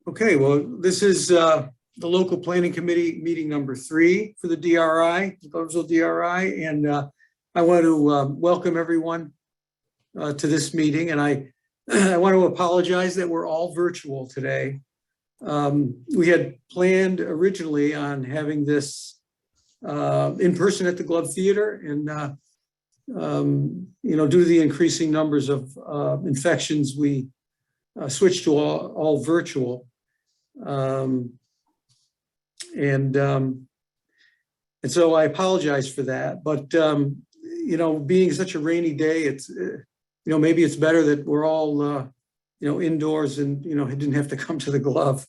Okay, well, this is the local planning committee meeting number 3 for the DRI, Gloversville DRI, and I want to welcome everyone to this meeting, and I want to apologize that we're all virtual today. We had planned originally on having this in person at the Glove Theater, and due to the increasing numbers of infections, we switched to all virtual. And so I apologize for that, but being such a rainy day, it's maybe it's better that we're all indoors and didn't have to come to the Glove.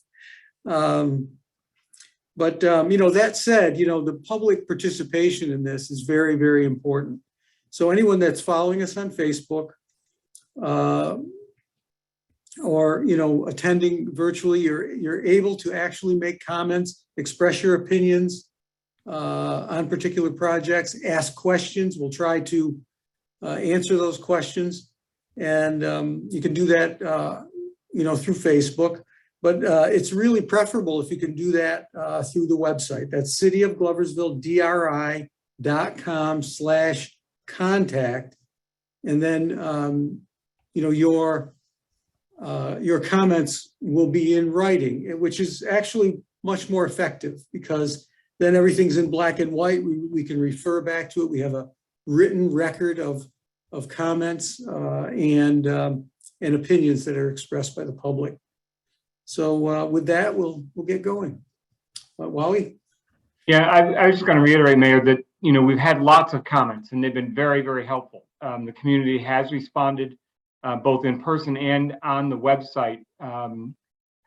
But that said, the public participation in this is very, very important. So anyone that's following us on Facebook, or attending virtually, you're able to actually make comments, express your opinions on particular projects, ask questions. We'll try to answer those questions, and you can do that through Facebook, but it's really preferable if you can do that through the website. That's cityofgloversvilledri.com/contact, and then your comments will be in writing, which is actually much more effective because then everything's in black and white. We can refer back to it. We have a written record of comments and opinions that are expressed by the public. So with that, we'll get going. Wally? Yeah, I was just going to reiterate, Mayor, that we've had lots of comments and they've been very, very helpful. The community has responded both in person and on the website, on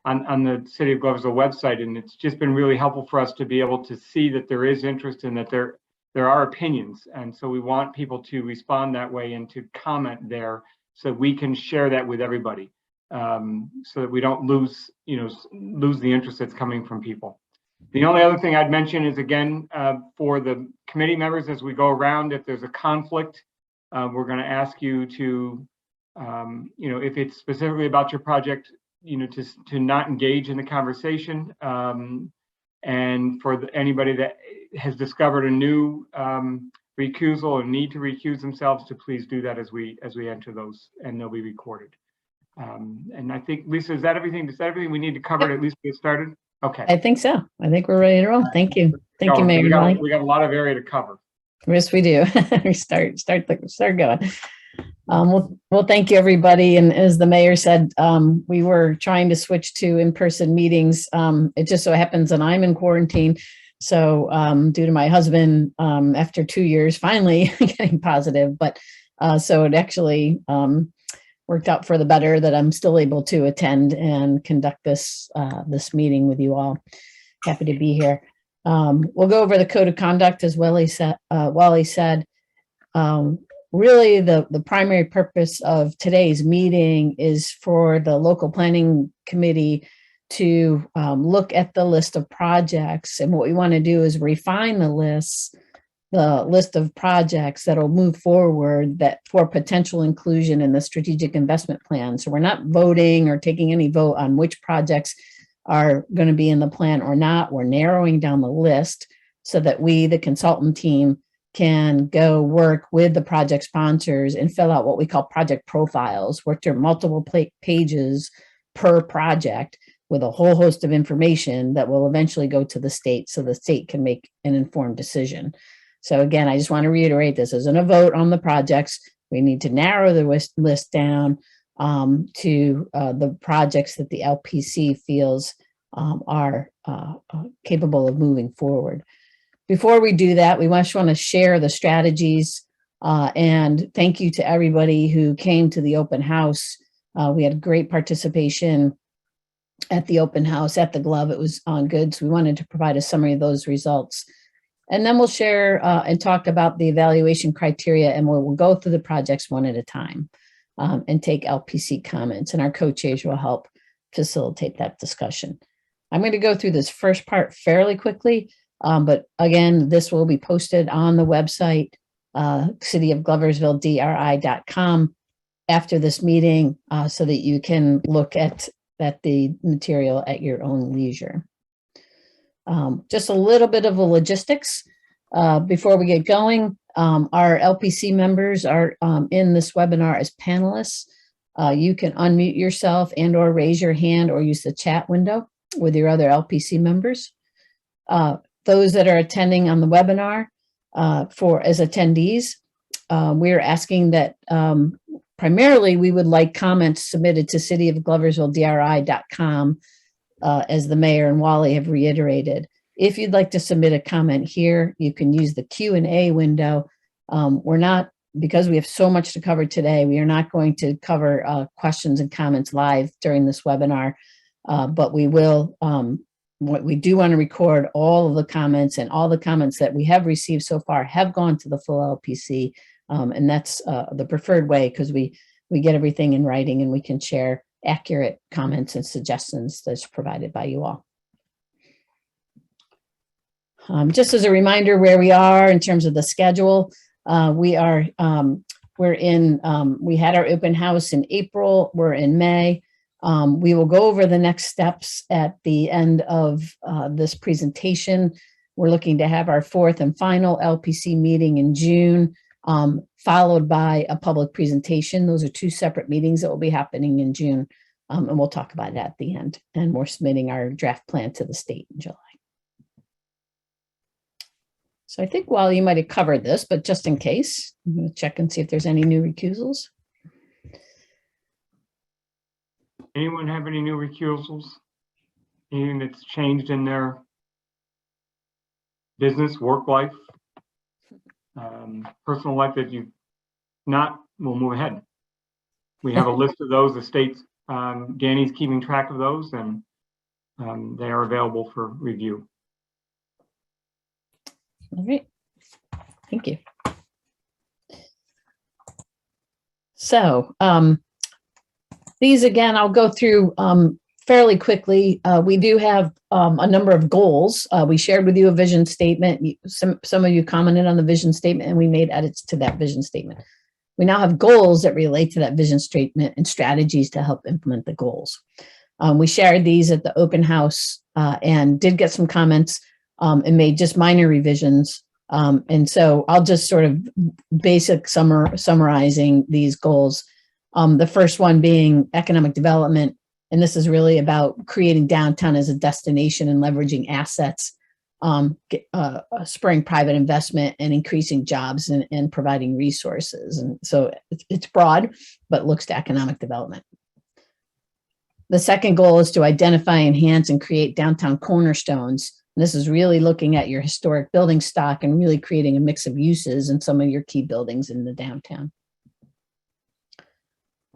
the City of Gloversville website, and it's just been really helpful for us to be able to see that there is interest and that there are opinions, and so we want people to respond that way and to comment there so we can share that with everybody, so that we don't lose the interest that's coming from people. The only other thing I'd mention is, again, for the committee members, as we go around, if there's a conflict, we're going to ask you to if it's specifically about your project, to not engage in the conversation. And for anybody that has discovered a new recusal or need to recuse themselves, to please do that as we enter those, and they'll be recorded. And I think, Lisa, is that everything? Is that everything we need to cover to at least get started? Okay. I think so. I think we're ready to roll. Thank you. Thank you, Mayor. We got a lot of area to cover. Yes, we do. We start going. Well, thank you, everybody. And as the mayor said, we were trying to switch to in-person meetings. It just so happens that I'm in quarantine. So due to my husband, after 2 years, finally getting positive, but so it actually worked out for the better that I'm still able to attend and conduct this meeting with you all. Happy to be here. We'll go over the code of conduct, as Wally said. Really, the primary purpose of today's meeting is for the local planning committee to look at the list of projects. And what we want to do is refine the list of projects that will move forward that for potential inclusion in the strategic investment plan. So we're not voting or taking any vote on which projects are going to be in the plan or not. We're narrowing down the list so that we, the consultant team, can go work with the project sponsors and fill out what we call project profiles, which are multiple pages per project with a whole host of information that will eventually go to the state so the state can make an informed decision. So again, I just want to reiterate, this isn't a vote on the projects. We need to narrow the list down to the projects that the LPC feels are capable of moving forward. Before we do that, we just want to share the strategies and thank you to everybody who came to the open house. We had great participation at the open house at the Glove. It was on good. So we wanted to provide a summary of those results. And then we'll share and talk about the evaluation criteria, and we'll go through the projects one at a time and take LPC comments, and our co-chairs will help facilitate that discussion. I'm going to go through this first part fairly quickly. But again, this will be posted on the website cityofgloversvilledri.com after this meeting so that you can look at the material at your own leisure. Just a little bit of the logistics before we get going. Our LPC members are in this webinar as panelists. You can unmute yourself and or raise your hand or use the chat window with your other LPC members. Those that are attending on the webinar as attendees, we're asking that primarily we would like comments submitted to cityofgloversvilledri.com as the mayor and Wally have reiterated. If you'd like to submit a comment here, you can use the Q&A window. Because we have so much to cover today, we are not going to cover questions and comments live during this webinar, but we will, we do want to record all of the comments, and all the comments that we have received so far have gone to the full LPC, and that's the preferred way because we get everything in writing and we can share accurate comments and suggestions that's provided by you all. Just as a reminder where we are in terms of the schedule, we had our open house in April, we're in May. We will go over the next steps at the end of this presentation. We're looking to have our fourth and final LPC meeting in June, followed by a public presentation. Those are two separate meetings that will be happening in June, and we'll talk about that at the end. And we're submitting our draft plan to the state in July. So I think, Wally, you might have covered this, but just in case, I'm going to check and see if there's any new recusals. Anyone have any new recusals? Anything that's changed in their business, work life, personal life that you've not? We'll move ahead. We have a list of those. The state's, Danny's keeping track of those, and they are available for review. All right, thank you. So these, again, I'll go through fairly quickly. We do have a number of goals. We shared with you a vision statement. Some of you commented on the vision statement, and we made edits to that vision statement. We now have goals that relate to that vision statement and strategies to help implement the goals. We shared these at the open house and did get some comments and made just minor revisions. And so I'll just sort of summarizing these goals. The first one being economic development. And this is really about creating downtown as a destination and leveraging assets, spurring private investment and increasing jobs and providing resources. And so it's broad, but looks to economic development. The second goal is to identify, enhance, and create downtown cornerstones. And this is really looking at your historic building stock and really creating a mix of uses in some of your key buildings in the downtown.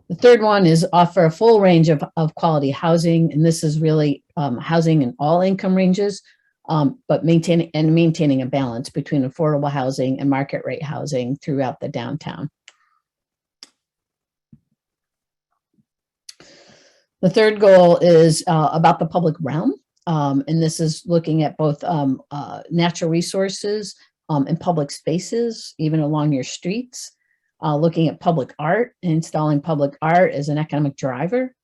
The third one is offer a full range of quality housing. And this is really housing in all income ranges, but maintaining a balance between affordable housing and market rate housing throughout the downtown. The third goal is about the public realm. And this is looking at both natural resources and public spaces, even along your streets, looking at public art, installing public art as an economic driver,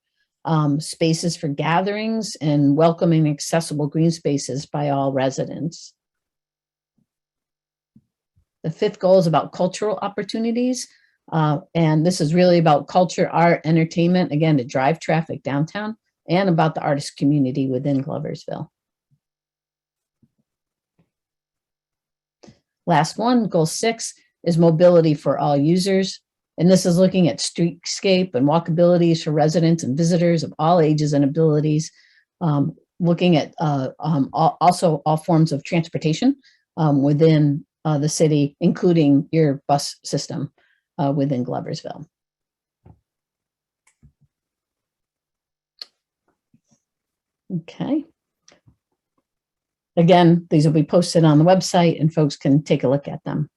spaces for gatherings, and welcoming accessible green spaces by all residents. The fifth goal is about cultural opportunities. And this is really about culture, art, entertainment, again, to drive traffic downtown, and about the artist community within Gloversville. Last one, goal 6, is mobility for all users. And this is looking at streetscape and walkabilities for residents and visitors of all ages and abilities, looking at also all forms of transportation within the city, including your bus system within Gloversville. Okay. Again, these will be posted on the website and folks can take a look at them.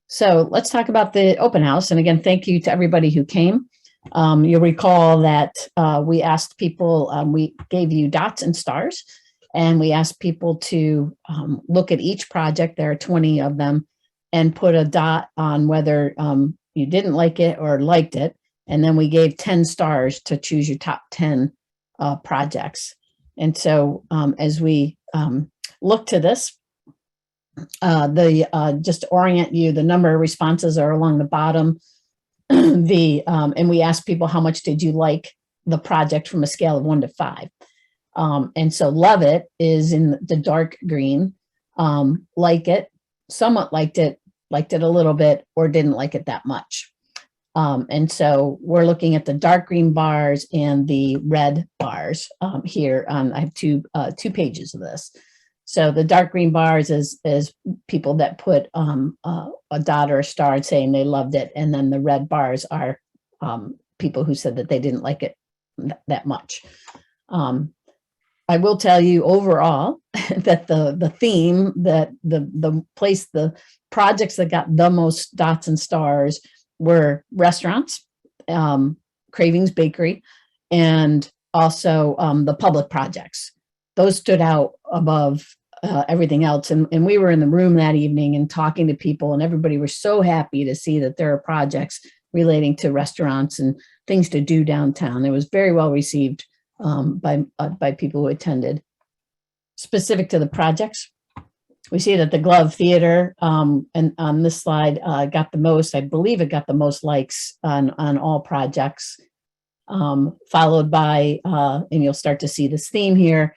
So let's talk about the open house. And again, thank you to everybody who came. You'll recall that we asked people, we gave you dots and stars, and we asked people to look at each project. There are 20 of them, and put a dot on whether you didn't like it or liked it. And then we gave 10 stars to choose your top 10 projects. And so as we look to this, just to orient you, the number of responses are along the bottom. And we asked people, how much did you like the project from a scale of 1 to 5? And so love it is in the dark green, like it, somewhat liked it a little bit, or didn't like it that much. And so we're looking at the dark green bars and the red bars here. I have two pages of this. So the dark green bars is people that put a dot or a star saying they loved it. And then the red bars are people who said that they didn't like it that much. I will tell you overall that the theme, that the projects that got the most dots and stars were restaurants, Cravings Bakery, and also the public projects. Those stood out above everything else. And we were in the room that evening and talking to people, and everybody was so happy to see that there are projects relating to restaurants and things to do downtown. It was very well received by people who attended. Specific to the projects, we see that the Glove Theater, and on this slide, got the most, I believe it got the most likes on all projects, followed by, and you'll start to see this theme here,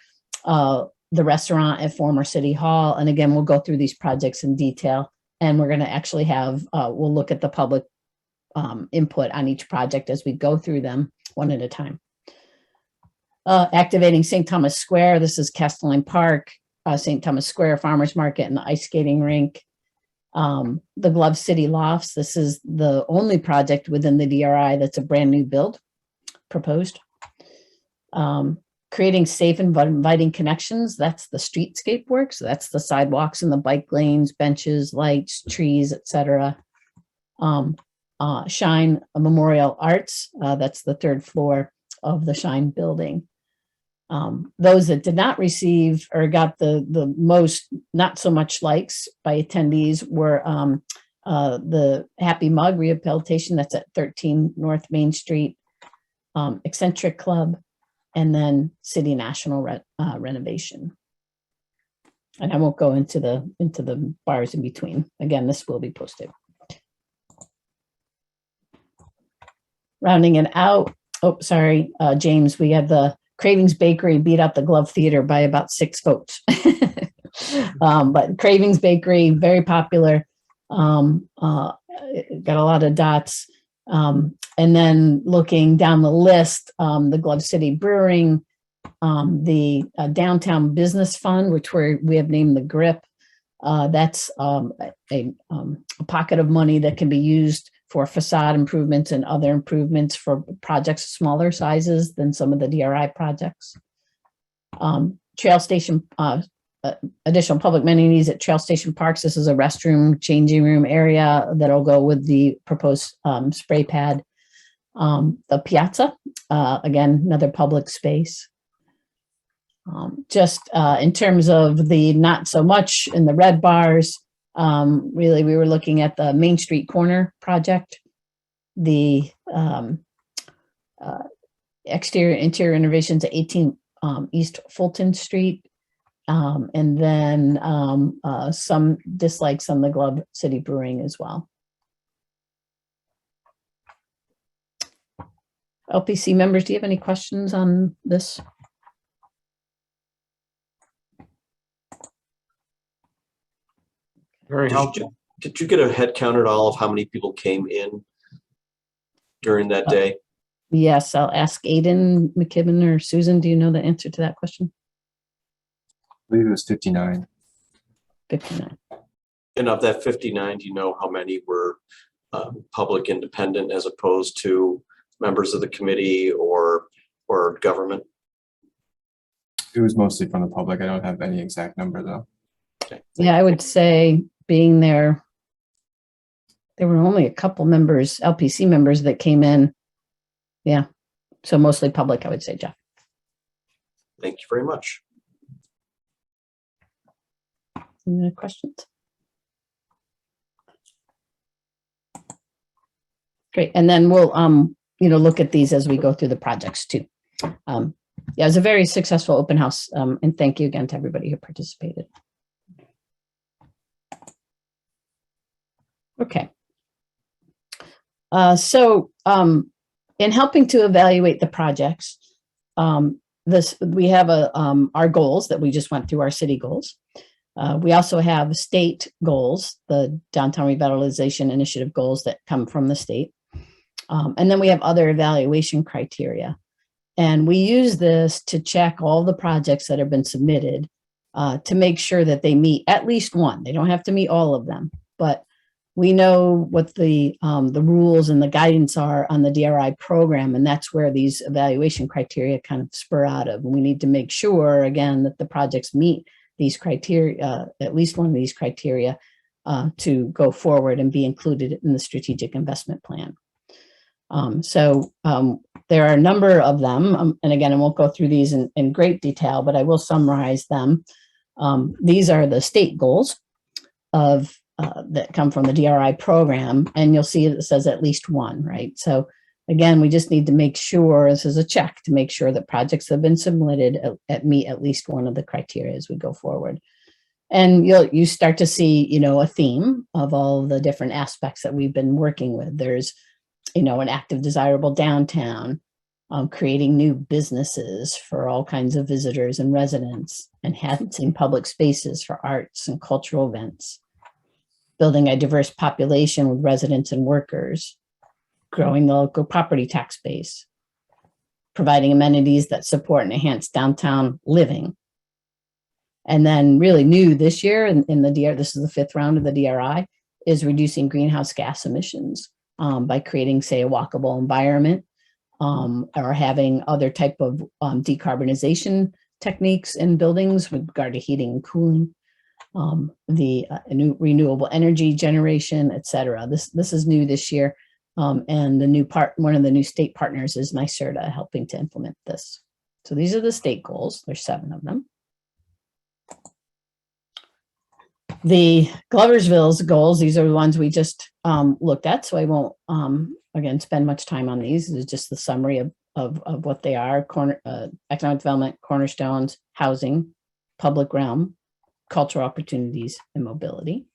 the restaurant at former City Hall. And again, we'll go through these projects in detail, and we're going to actually have, we'll look at the public input on each project as we go through them one at a time. Activating St. Thomas Square. This is Castelline Park, St. Thomas Square Farmers Market, and the ice skating rink. The Glove City Lofts. This is the only project within the DRI that's a brand new build proposed. Creating safe and inviting connections. That's the streetscape work. So that's the sidewalks and the bike lanes, benches, lights, trees, etc. Shine Memorial Arts. That's the 3rd floor of the Shine building. Those that did not receive or got the most, not so much likes by attendees were the Happy Mug Rehabilitation, that's at 13 North Main Street, Eccentric Club, and then City National renovation. And I won't go into the bars in between. Again, this will be posted. Rounding it out. Oh, sorry, James, we had the Cravings Bakery beat out the Glove Theater by about 6 votes. But Cravings Bakery, very popular, got a lot of dots. And then looking down the list, the Glove City Brewing, the Downtown Business Fund, which we have named the GRIP. That's a pocket of money that can be used for facade improvements and other improvements for projects smaller sizes than some of the DRI projects. Trail Station, additional public amenities at Trail Station Parks. This is a restroom, changing room area that'll go with the proposed spray pad. The Piazza, again, another public space. Just in terms of the not so much in the red bars, really, we were looking at the Main Street Corner project, the exterior interior renovations at 18 East Fulton Street, and then some dislikes on the Glove City Brewing as well. LPC members, do you have any questions on this? Very helpful. Did you get a head count at all of how many people came in during that day? Yes, I'll ask Aiden McKibben or Susan. Do you know the answer to that question? I believe it was 59. 59. And of that 59, do you know how many were public independent as opposed to members of the committee or government? It was mostly from the public. I don't have any exact number though. Okay. Yeah, I would say being there were only a couple members, LPC members that came in. Yeah, so mostly public, I would say, Jeff. Thank you very much. Any other questions? Great. And then we'll, look at these as we go through the projects too. Yeah, it was a very successful open house. And thank you again to everybody who participated. Okay. In helping to evaluate the projects, we have our goals that we just went through, our city goals. We also have state goals, the Downtown Revitalization Initiative goals that come from the state. And then we have other evaluation criteria. And we use this to check all the projects that have been submitted to make sure that they meet at least one. They don't have to meet all of them, but we know what the rules and the guidance are on the DRI program, and that's where these evaluation criteria kind of spur out of. And we need to make sure, again, that the projects meet these criteria, at least one of these criteria, to go forward and be included in the strategic investment plan. There are a number of them, and again, I won't go through these in great detail, but I will summarize them. These are the state goals of that come from the DRI program, and you'll see it says at least one, right? So again, we just need to make sure, this is a check to make sure that projects that have been submitted meet at least one of the criteria as we go forward. And you start to see, a theme of all the different aspects that we've been working with. There's, an active, desirable downtown, creating new businesses for all kinds of visitors and residents, enhancing public spaces for arts and cultural events, building a diverse population with residents and workers, growing the local property tax base, providing amenities that support and enhance downtown living. And then really new this year in the DRI, this is the 5th round of the DRI, is reducing greenhouse gas emissions by creating, say, a walkable environment or having other type of decarbonization techniques in buildings with regard to heating and cooling. The new renewable energy generation, et cetera. This is new this year. And one of the new state partners is NYSERDA helping to implement this. So these are the state goals. There's 7 of them. The Gloversville's goals, these are the ones we just looked at. So I won't, again, spend much time on these. This is just the summary of what they are. Economic development, cornerstones, housing, public realm, cultural opportunities, and mobility.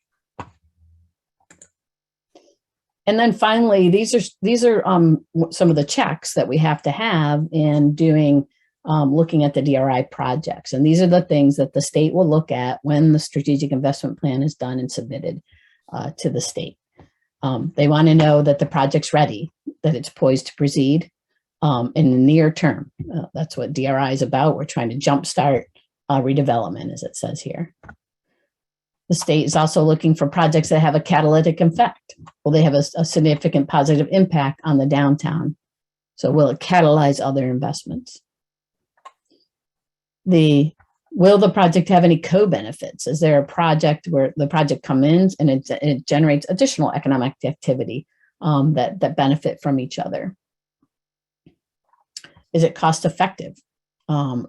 And then finally, these are some of the checks that we have to have in doing looking at the DRI projects. And these are the things that the state will look at when the strategic investment plan is done and submitted to the state. They want to know that the project's ready, that it's poised to proceed in the near term. That's what DRI is about. We're trying to jumpstart redevelopment, as it says here. The state is also looking for projects that have a catalytic effect. Will they have a significant positive impact on the downtown? So will it catalyze other investments? Will the project have any co-benefits? Is there a project where the project comes in and it generates additional economic activity that benefit from each other? Is it cost effective?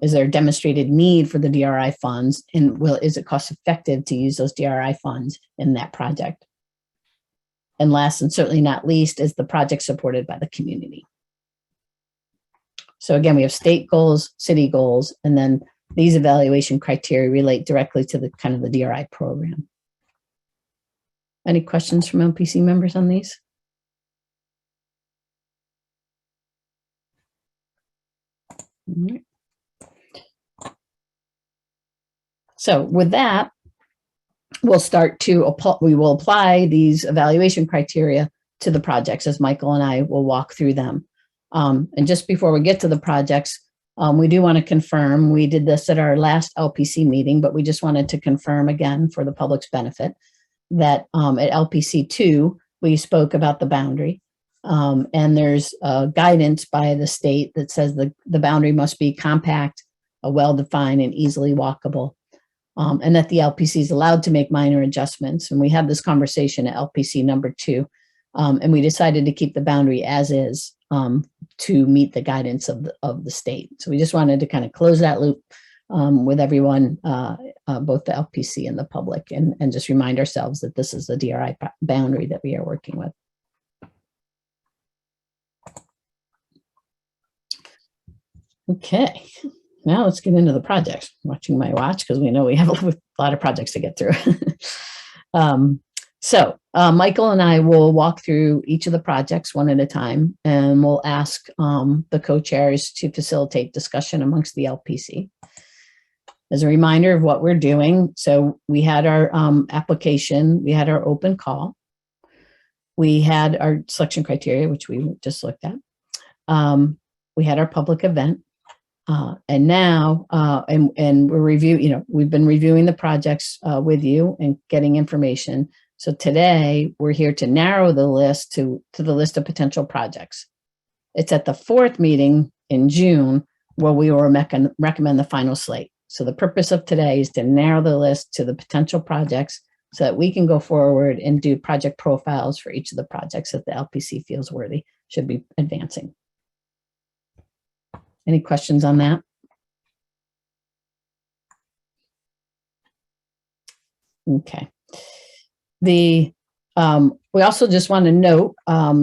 Is there a demonstrated need for the DRI funds, and is it cost effective to use those DRI funds in that project? And last and certainly not least, is the project supported by the community? So again, we have state goals, city goals, and then these evaluation criteria relate directly to the kind of the DRI program. Any questions from LPC members on these? All right. So with that, we'll start to we will apply these evaluation criteria to the projects, as Michael and I will walk through them. And just before we get to the projects, we do want to confirm, we did this at our last LPC meeting, but we just wanted to confirm again for the public's benefit that at LPC 2, we spoke about the boundary. And there's guidance by the state that says the boundary must be compact, well-defined, and easily walkable. And that the LPC is allowed to make minor adjustments. And we had this conversation at LPC number 2, and we decided to keep the boundary as is to meet the guidance of the state. So we just wanted to kind of close that loop with everyone, both the LPC and the public, and just remind ourselves that this is the DRI boundary that we are working with. Okay, now let's get into the projects. I'm watching my watch because we know we have a lot of projects to get through. Michael and I will walk through each of the projects one at a time, and we'll ask the co-chairs to facilitate discussion amongst the LPC. As a reminder of what we're doing, so we had our application, we had our open call, we had our selection criteria, which we just looked at. We had our public event, and now, and we're we've been reviewing the projects with you and getting information. So today we're here to narrow the list to the list of potential projects. It's at the 4th meeting in June where we will recommend the final slate. So the purpose of today is to narrow the list to the potential projects so that we can go forward and do project profiles for each of the projects that the LPC feels worthy should be advancing. Any questions on that? Okay. We also just want to note,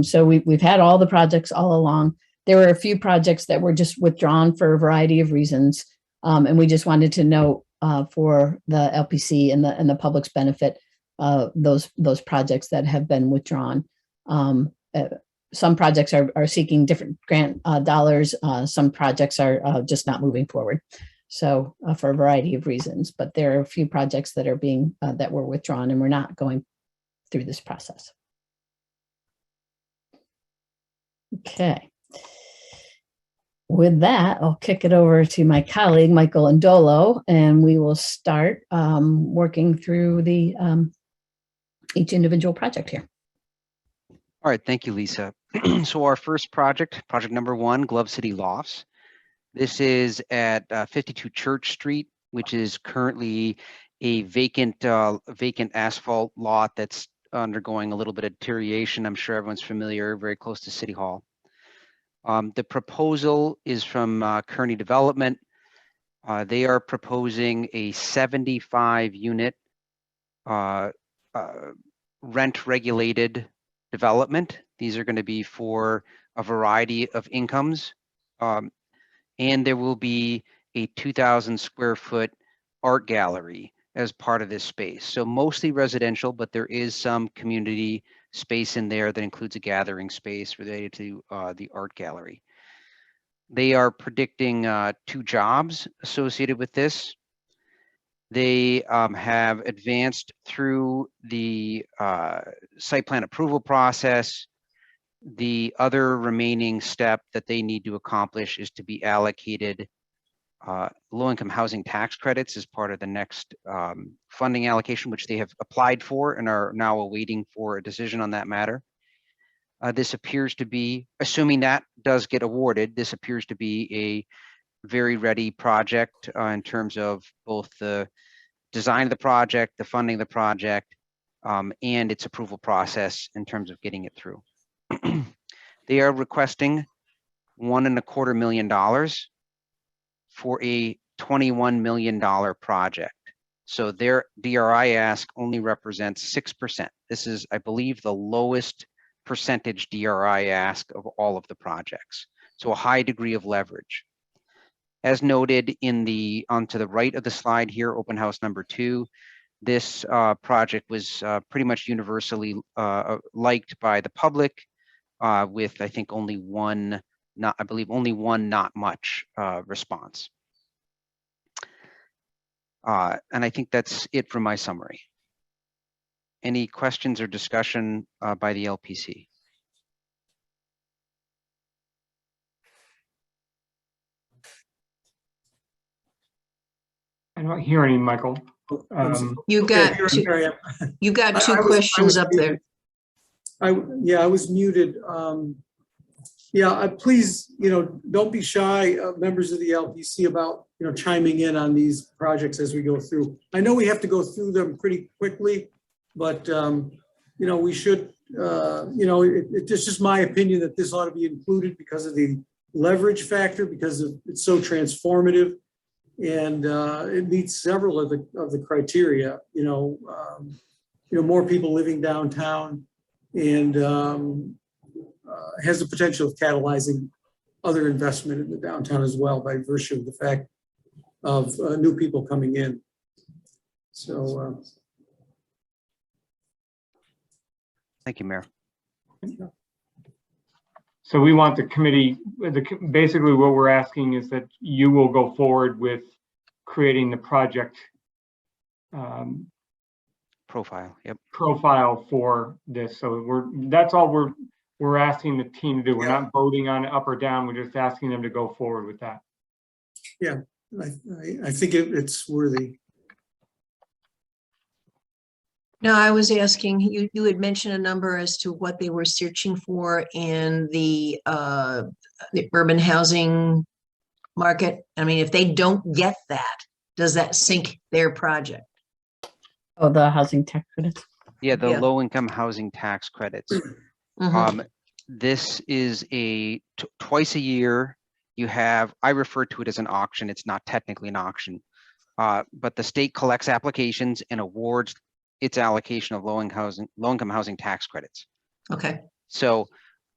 so we've had all the projects all along. There were a few projects that were just withdrawn for a variety of reasons. And we just wanted to note for the LPC and the public's benefit, those projects that have been withdrawn. Some projects are seeking different grant dollars. Some projects are just not moving forward. So for a variety of reasons, but there are a few projects that are being that were withdrawn, and we're not going through this process. Okay. With that, I'll kick it over to my colleague, Michael Indolo, and we will start working through the each individual project here. All right, thank you, Lisa. So our first project number 1, Glove City Lofts. This is at 52 Church Street, which is currently a vacant asphalt lot that's undergoing a little bit of deterioration. I'm sure everyone's familiar, very close to City Hall. The proposal is from Kearney Development. They are proposing a 75-unit rent-regulated development. These are going to be for a variety of incomes. And there will be a 2,000 square foot art gallery as part of this space. So mostly residential, but there is some community space in there that includes a gathering space related to the art gallery. They are predicting 2 jobs associated with this. They have advanced through the site plan approval process. The other remaining step that they need to accomplish is to be allocated low-income housing tax credits as part of the next funding allocation, which they have applied for and are now awaiting for a decision on that matter. This appears to be, assuming that does get awarded, this appears to be a very ready project in terms of both the design of the project, the funding of the project, and its approval process in terms of getting it through. They are requesting $1.25 million for a $21 million project. So their DRI ask only represents 6%. This is, I believe, the lowest percentage DRI ask of all of the projects. So a high degree of leverage. As noted in the onto the right of the slide here, open house number 2, this project was pretty much universally liked by the public, with I think only one not much response. And I think that's it for my summary. Any questions or discussion by the LPC? I don't hear any, Michael. You Okay, got here you got I 2 was questions up muted. there. I was muted. Please, don't be shy, members of the LPC, about, chiming in on these projects as we go through. I know we have to go through them pretty quickly, but, we should, it's just my opinion that this ought to be included because of the leverage factor, because it's so transformative. And it meets several of the criteria, more people living downtown, and has the potential of catalyzing other investment in the downtown as well by virtue of the fact of new people coming in. So Thank you, Mayor. So we want the committee, basically what we're asking is that you will go forward with creating the project Profile, yep. profile for this. So that's all we're asking the team to do. We're not voting on it up or down. We're just asking them to go forward with that. yeah, I think it's worthy. No, I was asking, you had mentioned a number as to what they were searching for in the urban housing market. I mean, if they don't get that, does that sink their project? Oh, the housing tax credits. Yeah, the Yeah. low-income housing tax credits. Mhm. This is twice a year. You have, I refer to it as an auction. It's not technically an auction, but the state collects applications and awards its allocation of low-income housing tax credits. Okay. So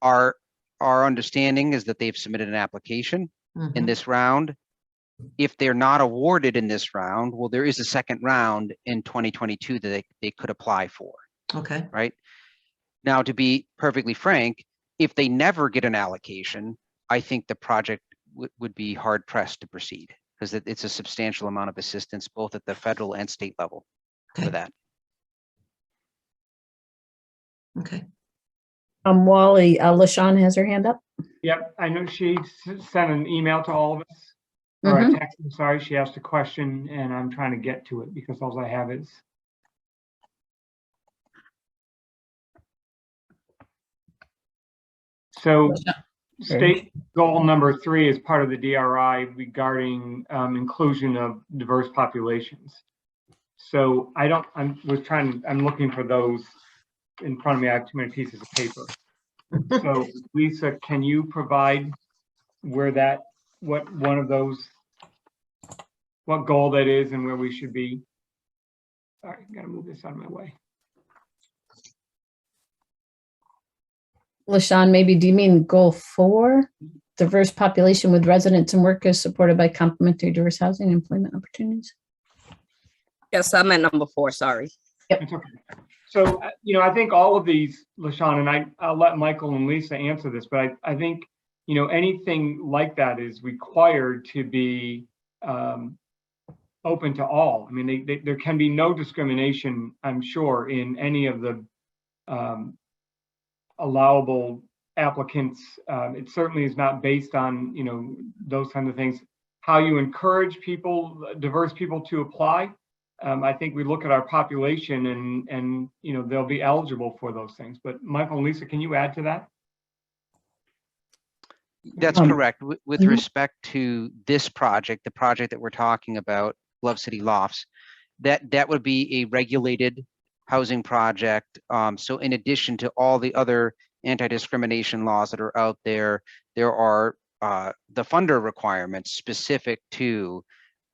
our understanding is that they've submitted an application in Mhm. this round. If they're not awarded in this round, well, there is a second round in 2022 that they could apply for, Okay. right? Now, to be perfectly frank, if they never get an allocation, I think the project would be hard pressed to proceed because it's a substantial amount of assistance both at the federal and state level for Okay. that. Okay. Wally, LaShawn has her hand up. Yep, I know she sent an email to all of us, or a text, I'm sorry, she asked a question and I'm trying to get to it because all I have is. So state goal number 3 is part of the DRI regarding inclusion of diverse populations. So I'm looking for those in front of me. I have too many pieces of paper. So Lisa, can you provide what goal that is and where we should be? Sorry, I gotta move this out of my way. LaShawn, maybe do you mean goal 4? Diverse population with residents and workers supported by complementary diverse housing and employment opportunities? Yes, I'm at number 4, sorry. It's okay. So, I think all of these, LaShawn, and I'll let Michael and Lisa answer this, but I think, anything like that is required to be open to all. I mean, there can be no discrimination, I'm sure, in any of the allowable applicants. It certainly is not based on, those kinds of things. How you encourage people, diverse people to apply. I think we look at our population and they'll be eligible for those things. But Michael and Lisa, can you add to that? That's correct. With respect to this project, the project that we're talking about, Glove City Lofts, that would be a regulated housing project. So in addition to all the other anti-discrimination laws that are out there, there are the funder requirements specific to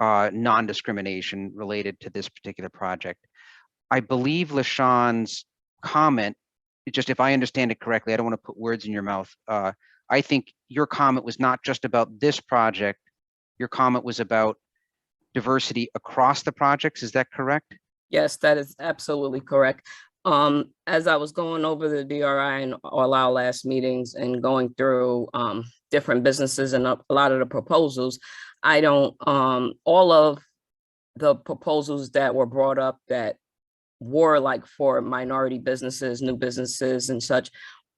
non-discrimination related to this particular project. I believe LaShawn's comment, just if I understand it correctly, I don't want to put words in your mouth. I think your comment was not just about this project. Your comment was about diversity across the projects. Is that correct? Yes, that is absolutely correct. As I was going over the DRI and all our last meetings and going through different businesses and a lot of the proposals, all of the proposals that were brought up that were like for minority businesses, new businesses and such,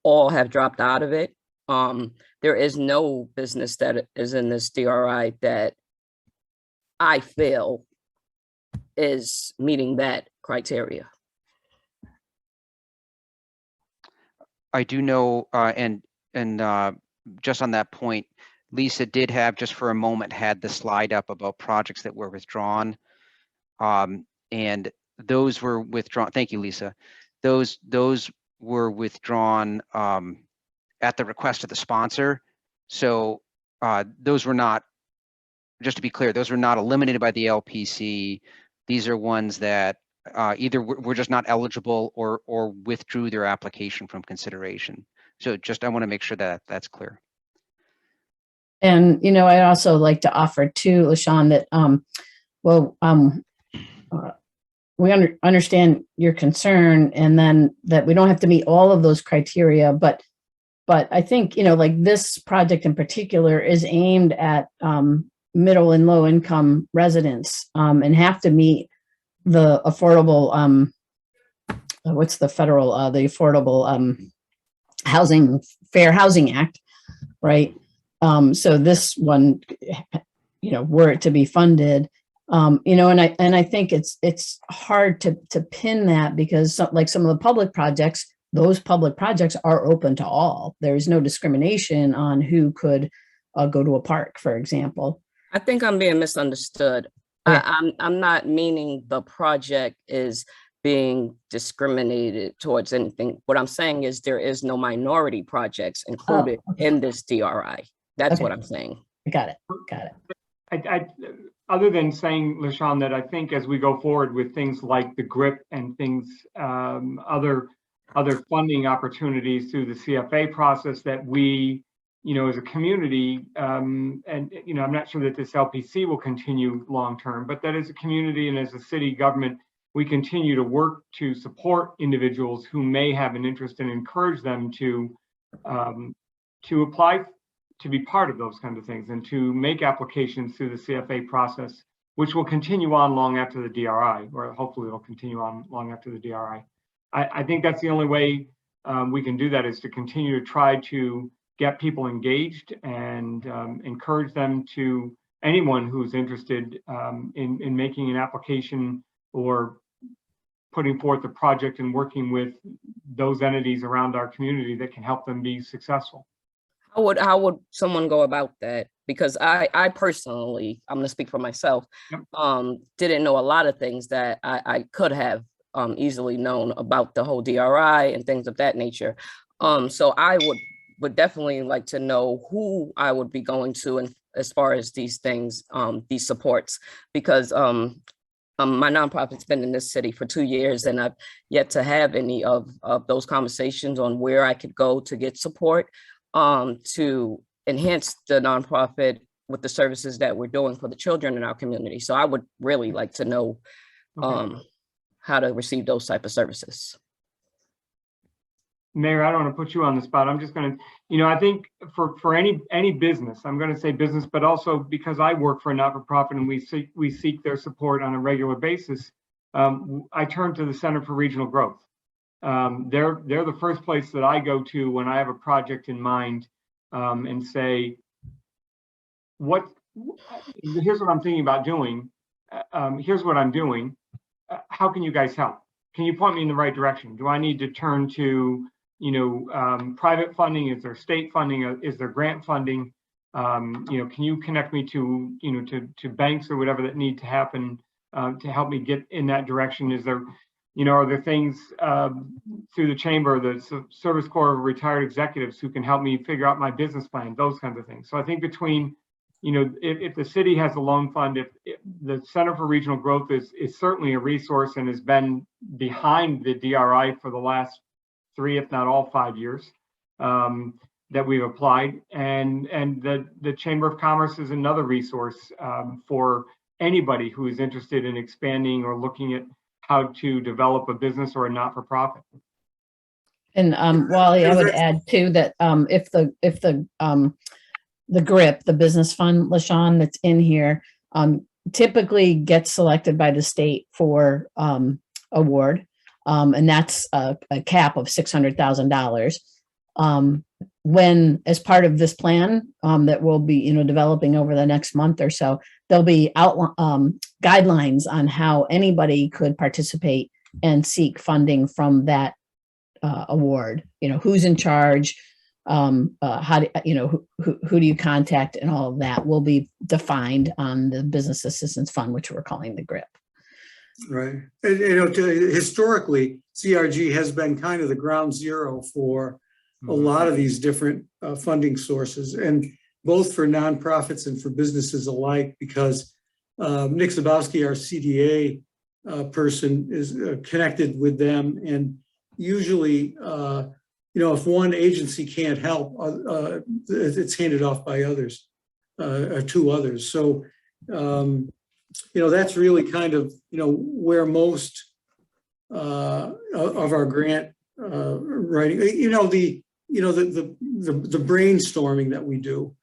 all have dropped out of it. There is no business that is in this DRI that I feel is meeting that criteria. I do know, and just on that point, Lisa did have, just for a moment, had the slide up about projects that were withdrawn. And those were withdrawn. Thank you, Lisa. Those were withdrawn at the request of the sponsor. So those were not, just to be clear, those were not eliminated by the LPC. These are ones that either were just not eligible or withdrew their application from consideration. So just, I want to make sure that that's clear. And, I'd also like to offer too, LaShawn, that, we understand your concern, and then that we don't have to meet all of those criteria, but I think, like this project in particular is aimed at middle and low income residents, and have to meet the affordable, what's the federal, the Affordable Fair Housing Act, right? So this one, were it to be funded, and I think it's hard to pin that, because like some of the public projects, those public projects are open to all. There's no discrimination on who could go to a park, for example. I think I'm being misunderstood. Okay. I'm not meaning the project is being discriminated towards anything. What I'm saying is there is no minority projects included in this DRI. That's what I'm saying. Got it. Other than saying, LaShawn, that I think as we go forward with things like the GRIP and things, other funding opportunities through the CFA process, that we, as a community, and, I'm not sure that this LPC will continue long-term, but that as a community and as a city government, we continue to work to support individuals who may have an interest, and encourage them to apply to be part of those kinds of things, and to make applications through the CFA process, which will continue on long after the DRI, or hopefully it'll continue on long after the DRI. I think that's the only way we can do that, is to continue to try to get people engaged and encourage them to, anyone who's interested in making an application or putting forth a project and working with those entities around our community that can help them be successful. How would someone go about that? Because I personally, I'm going to speak for myself, didn't know a lot of things that I could have easily known about the whole DRI and things of that nature. So I would definitely like to know who I would be going to, and as far as these things, these supports, because my nonprofit's been in this city for 2 years, and I've yet to have any of those conversations on where I could go to get support to enhance the nonprofit with the services that we're doing for the children in our community. So I would really like to know how to receive those type of services. Mayor, I don't want to put you on the spot. I'm just going to, I think for any business, I'm going to say business, but also because I work for a not-for-profit and we seek their support on a regular basis, I turn to the Center for Regional Growth. They're the first place that I go to when I have a project in mind, and say, here's what I'm thinking about doing. Here's what I'm doing. How can you guys help? Can you point me in the right direction? Do I need to turn to, private funding? Is there state funding? Is there grant funding? Can you connect me to, to banks or whatever that need to happen to help me get in that direction? Is there, are there things through the chamber, the Service Corps of Retired Executives who can help me figure out my business plan, those kinds of things. So I think between, if the city has a loan fund, if the Center for Regional Growth is certainly a resource and has been behind the DRI for the last 3, if not all 5 years that we've applied. And the Chamber of Commerce is another resource for anybody who is interested in expanding or looking at how to develop a business or a not-for-profit. And Wally, I would add too that if the GRIP, the business fund, LaShawn, that's in here, typically gets selected by the state for award, and that's a cap of $600,000. When, as part of this plan that we'll be, developing over the next month or so, there'll be guidelines on how anybody could participate and seek funding from that award. Who's in charge, how do, who do you contact, and all of that will be defined on the Business Assistance Fund, which we're calling the GRIP. Right. And, historically, CRG has been kind of the ground zero for a lot of these different funding sources, and both for nonprofits and for businesses alike, because Nick Zabowski, our CDA person, is connected with them. And usually, if one agency can't help, it's handed off by others. two others. So, that's really kind of, where most of our grant writing, the brainstorming that we do,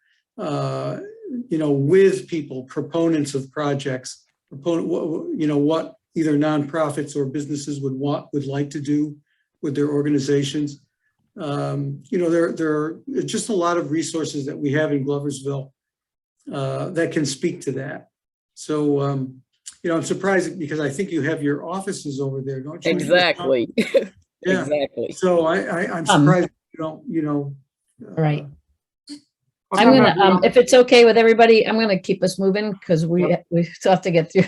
with people, proponents of projects, what either nonprofits or businesses would like to do with their organizations. There are just a lot of resources that we have in Gloversville that can speak to that. So, I'm surprised because I think you have your offices over there, don't you? Exactly. Yeah. Exactly. So I'm surprised you don't, All right. Well, I'm sometimes we gonna, don't- if it's okay with everybody, I'm gonna keep us moving because we Yep. still have to get through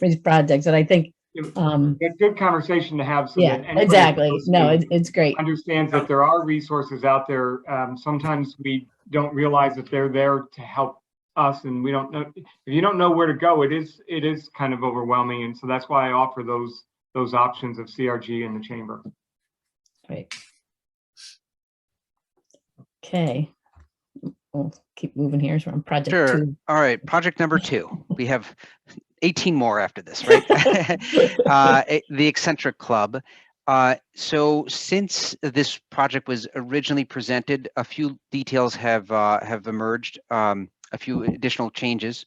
these projects. And I think, It's a good conversation to have. So yeah, that anybody exactly. No, listening it's great. understands that there are resources out there. Sometimes we don't realize that they're there to help us, and we don't know. If you don't know where to go, it is kind of overwhelming, and so that's why I offer those options of CRG in the chamber. Right. Okay. We'll keep moving here. So we're on project Sure. 2. All right, project number 2. We have 18 more after this, right? The Eccentric Club. So since this project was originally presented, a few details have emerged, a few additional changes.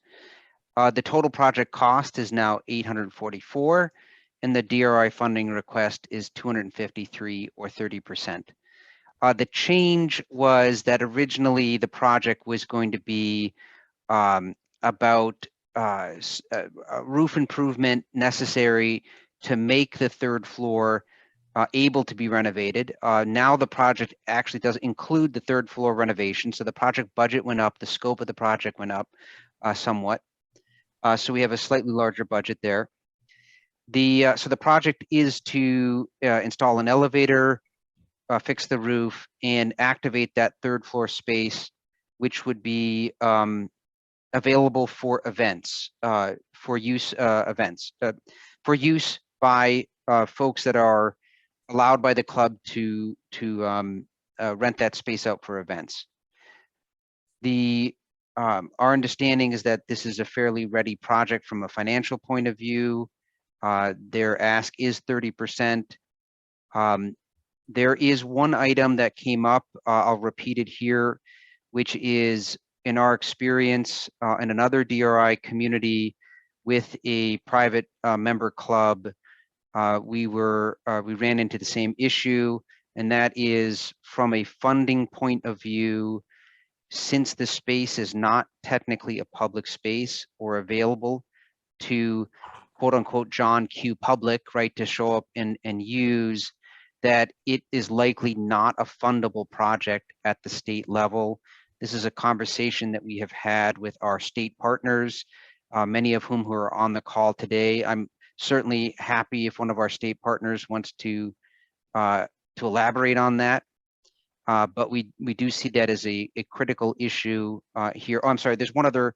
The total project cost is now $844, and the DRI funding request is $253 or 30%. The change was that originally the project was going to be about a roof improvement necessary to make the third floor able to be renovated. Now the project actually does include the third floor renovation. So the project budget went up, the scope of the project went up somewhat. So we have a slightly larger budget there. So the project is to install an elevator, fix the roof, and activate that third floor space, which would be available for events, for use by folks that are allowed by the club to rent that space out for events. Our understanding is that this is a fairly ready project from a financial point of view. Their ask is 30%. There is one item that came up, I'll repeat it here, which is in our experience in another DRI community with a private member club, we ran into the same issue, and that is from a funding point of view, since the space is not technically a public space or available to quote unquote John Q public, right, to show up and use, that it is likely not a fundable project at the state level. This is a conversation that we have had with our state partners, many of whom who are on the call today. I'm certainly happy if one of our state partners wants to elaborate on that. But we do see that as a critical issue here. Oh, I'm sorry, there's one other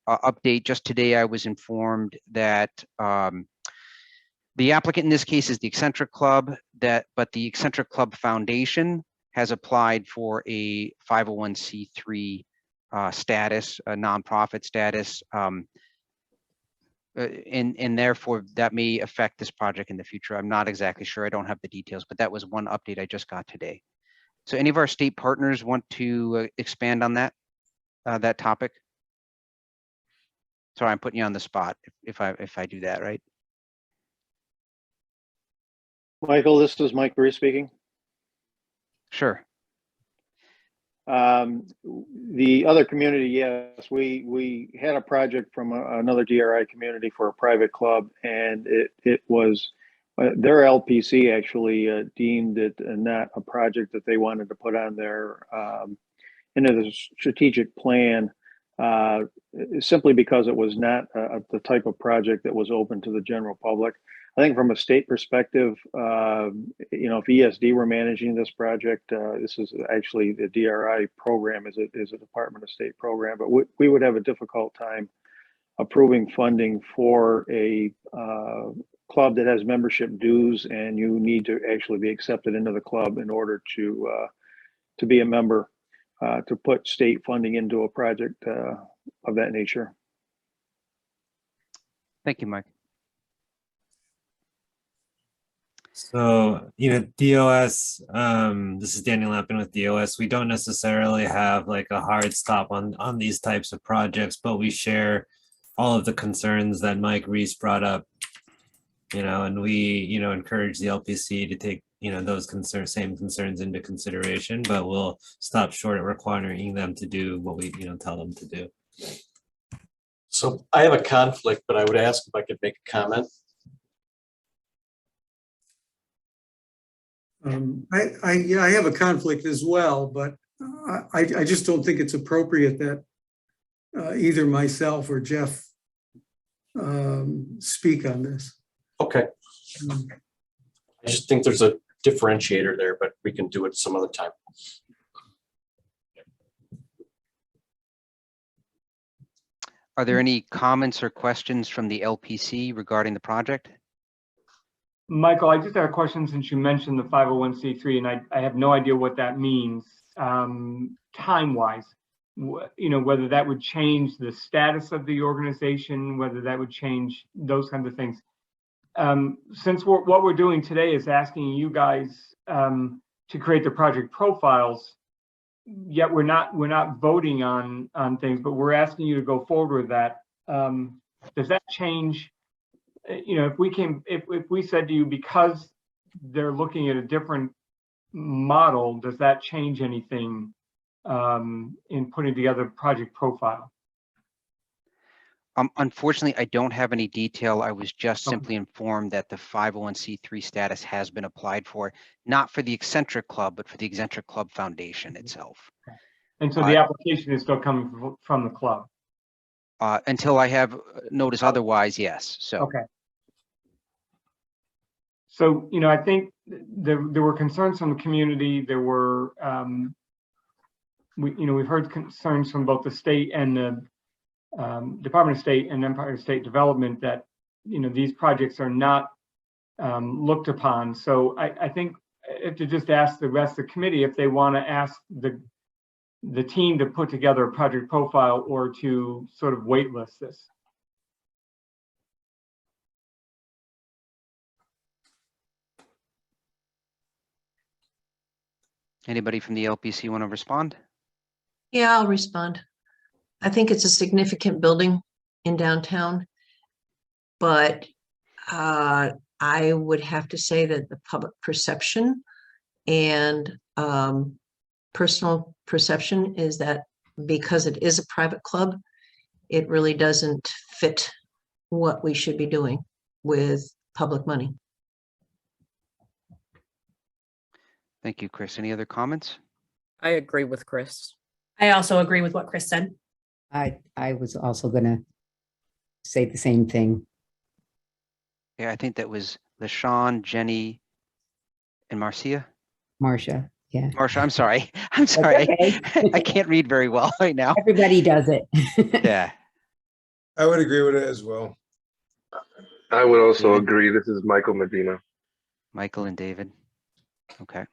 update. Just today I was informed that the applicant in this case is the Eccentric Club, but the Eccentric Club Foundation has applied for a 501c3 status, a nonprofit status, and therefore that may affect this project in the future. I'm not exactly sure. I don't have the details, but that was one update I just got today. So any of our state partners want to expand on that topic? Sorry, I'm putting you on the spot if I do that, right? Michael, this is Mike Bruce speaking. Sure. The other community, yes, we had a project from another DRI community for a private club, and it was their LPC actually deemed it not a project that they wanted to put on their into the strategic plan, simply because it was not the type of project that was open to the general public. I think from a state perspective, if ESD were managing this project, this is actually the DRI program is a Department of State program, but we would have a difficult time approving funding for a club that has membership dues, and you need to actually be accepted into the club in order to be a member. to put state funding into a project of that nature. Thank you, Mike. So, DOS, this is Daniel Lappin with DOS. We don't necessarily have like a hard stop on these types of projects, but we share all of the concerns that Mike Reese brought up, and we, encourage the LPC to take, those same concerns into consideration, but we'll stop short at requiring them to do what we, tell them to do. So I have a conflict, but I would ask if I could make a comment. I have a conflict as well, but I just don't think it's appropriate that either myself or Jeff speak on this. Okay. I just think there's a differentiator there, but we can do it some other time. Are there any comments or questions from the LPC regarding the project? Michael, I just had a question since you mentioned the 501c3, and I have no idea what that means time-wise. Whether that would change the status of the organization, whether that would change those kinds of things. Since what we're doing today is asking you guys to create the project profiles, yet we're not voting on things, but we're asking you to go forward with that. Does that change? If we said to you, because they're looking at a different model, does that change anything in putting together project profile? Unfortunately, I don't have any detail. I was just simply informed that the 501c3 status has been applied for, not for the Eccentric Club, but for the Eccentric Club Foundation itself. And so the application is still coming from the club? Until I have notice otherwise, yes. So. Okay. So, I think there were concerns from the community. There were, we've heard concerns from both the state and the Department of State and Empire State Development that, these projects are not looked upon. So I think I have to just ask the rest of the committee if they want to ask the team to put together a project profile or to sort of waitlist this. Anybody from the LPC want to respond? Yeah, I'll respond. I think it's a significant building in downtown, but I would have to say that the public perception and personal perception is that because it is a private club, it really doesn't fit what we should be doing with public money. Thank you, Chris. Any other comments? I agree with Chris. I also agree with what Chris said. I was also going to say the same thing. Yeah, I think that was LaShawn, Jenny, and Marcia. Marcia, yeah. Marcia, I'm sorry. I'm sorry. Okay. I can't read very well right now. Everybody does it. Yeah. I would agree with it as well. I would also agree. This is Michael Medina. Michael and David. Okay.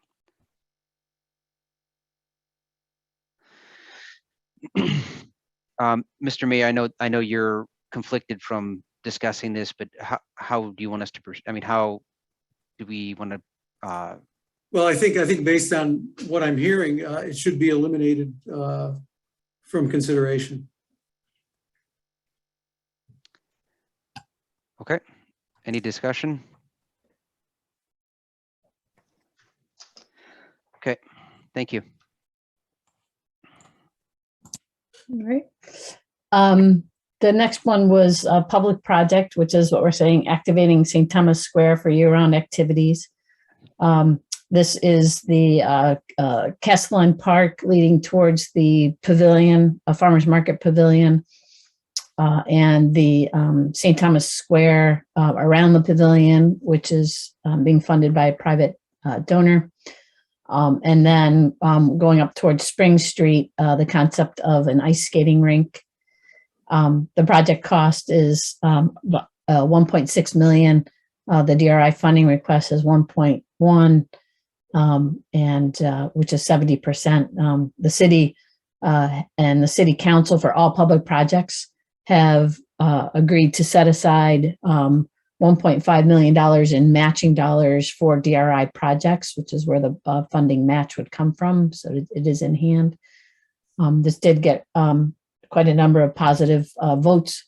Mr. Mayor, I know you're conflicted from discussing this, but how do you want us to proceed? I mean, how do we want to? Well, I think based on what I'm hearing, it should be eliminated from consideration. Okay. Any discussion? Okay. Thank you. All right. The next one was a public project, which is what we're saying, activating St. Thomas Square for year-round activities. This is the Castellan Park leading towards the pavilion, a farmer's market pavilion, and the St. Thomas Square around the pavilion, which is being funded by a private donor. And then going up towards Spring Street, the concept of an ice skating rink. The project cost is 1.6 million. The DRI funding request is 1.1. and which is 70%. The city and the city council for all public projects have agreed to set aside $1.5 million in matching dollars for DRI projects, which is where the funding match would come from. So it is in hand. This did get quite a number of positive votes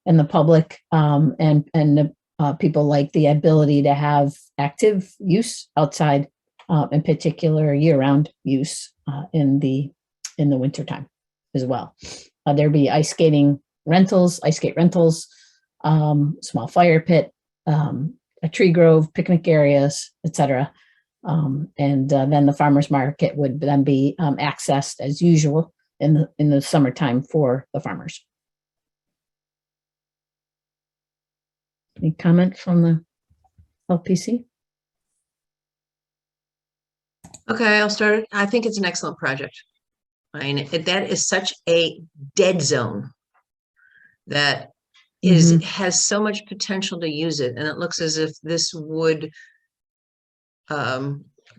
in the public, and people like the ability to have active use outside, in particular year-round use in the wintertime as well. There'd be ice skate rentals, small fire pit, a tree grove, picnic areas, etc. And then the farmers market would then be accessed as usual in the summertime for the farmers. Any comment from the LPC? Okay, I'll start it. I think it's an excellent project. I mean, that is such a dead zone that has so much potential to use it, and it looks as if this would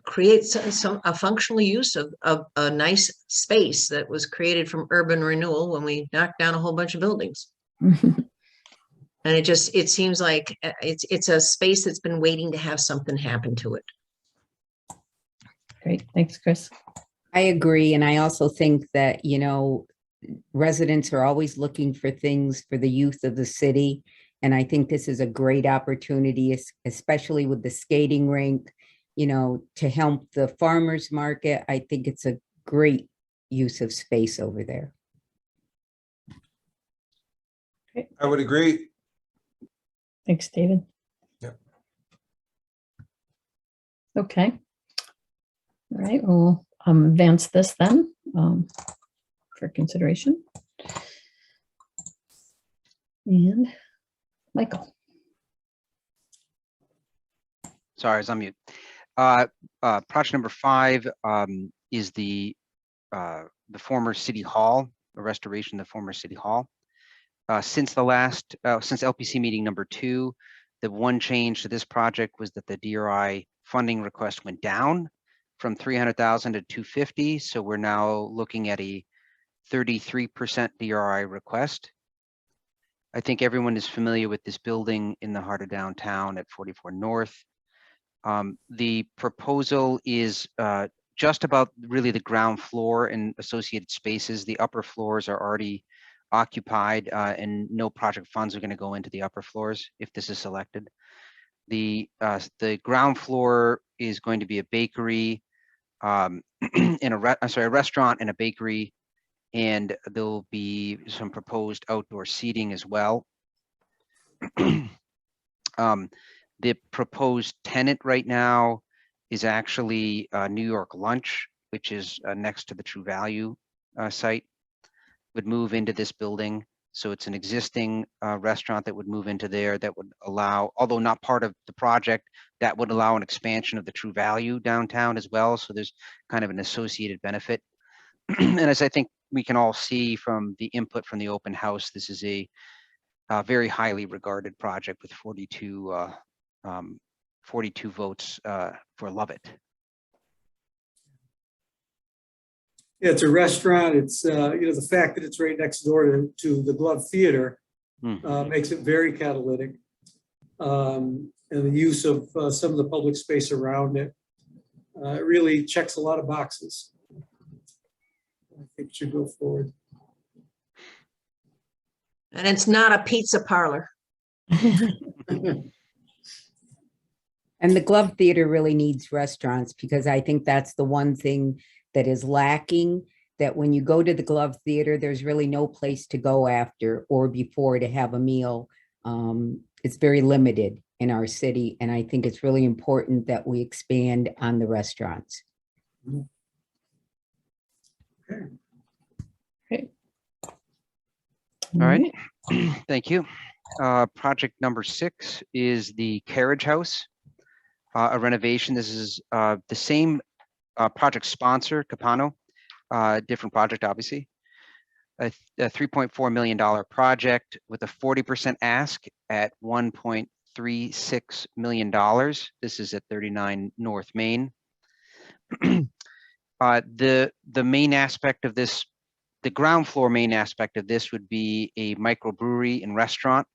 create a functional use of a nice space that was created from urban renewal when we knocked down a whole bunch of buildings. And it seems like it's a space that's been waiting to have something happen to it. Great, thanks, Chris. I agree. And I also think that, you know, residents are always looking for things for the youth of the city. And I think this is a great opportunity, especially with the skating rink, you know, to help the farmers market. I think it's a great use of space over there. Great. I would agree. Thanks, David. Yep. Okay. All right, we'll advance this then for consideration. And Michael. Sorry, I was on mute. Project number 5 is the former City Hall, the restoration of the former City Hall. Since LPC meeting number 2, the one change to this project was that the DRI funding request went down from 300,000 to 250. So we're now looking at a 33% DRI request. I think everyone is familiar with this building in the heart of downtown at 44 North. The proposal is just about really the ground floor and associated spaces. The upper floors are already occupied, and no project funds are going to go into the upper floors if this is selected. The ground floor is going to be a bakery, a restaurant and a bakery, and there'll be some proposed outdoor seating as well. The proposed tenant right now is actually New York Lunch, which is next to the True Value site. Would move into this building. So it's an existing restaurant that would move into there that would allow, although not part of the project, that would allow an expansion of the True Value downtown as well. So there's kind of an associated benefit. And as I think we can all see from the input from the open house, this is a very highly regarded project with 42 votes for love it. Yeah, it's a restaurant. It's, the fact that it's right next door to the Glove Theater makes it very catalytic. And the use of some of the public space around it really checks a lot of boxes. I think it should go forward. And it's not a pizza parlor. And the Glove Theater really needs restaurants, because I think that's the one thing that is lacking, that when you go to the Glove Theater, there's really no place to go after or before to have a meal. It's very limited in our city, and I think it's really important that we expand on the restaurants. Okay. Great. All right, thank you. Project number 6 is the Carriage House, a renovation. This is the same project sponsor, Capano, different project, obviously. A $3.4 million project with a 40% ask at $1.36 million. This is at 39 North Main. The main aspect of this, the ground floor main aspect of this would be a microbrewery and restaurant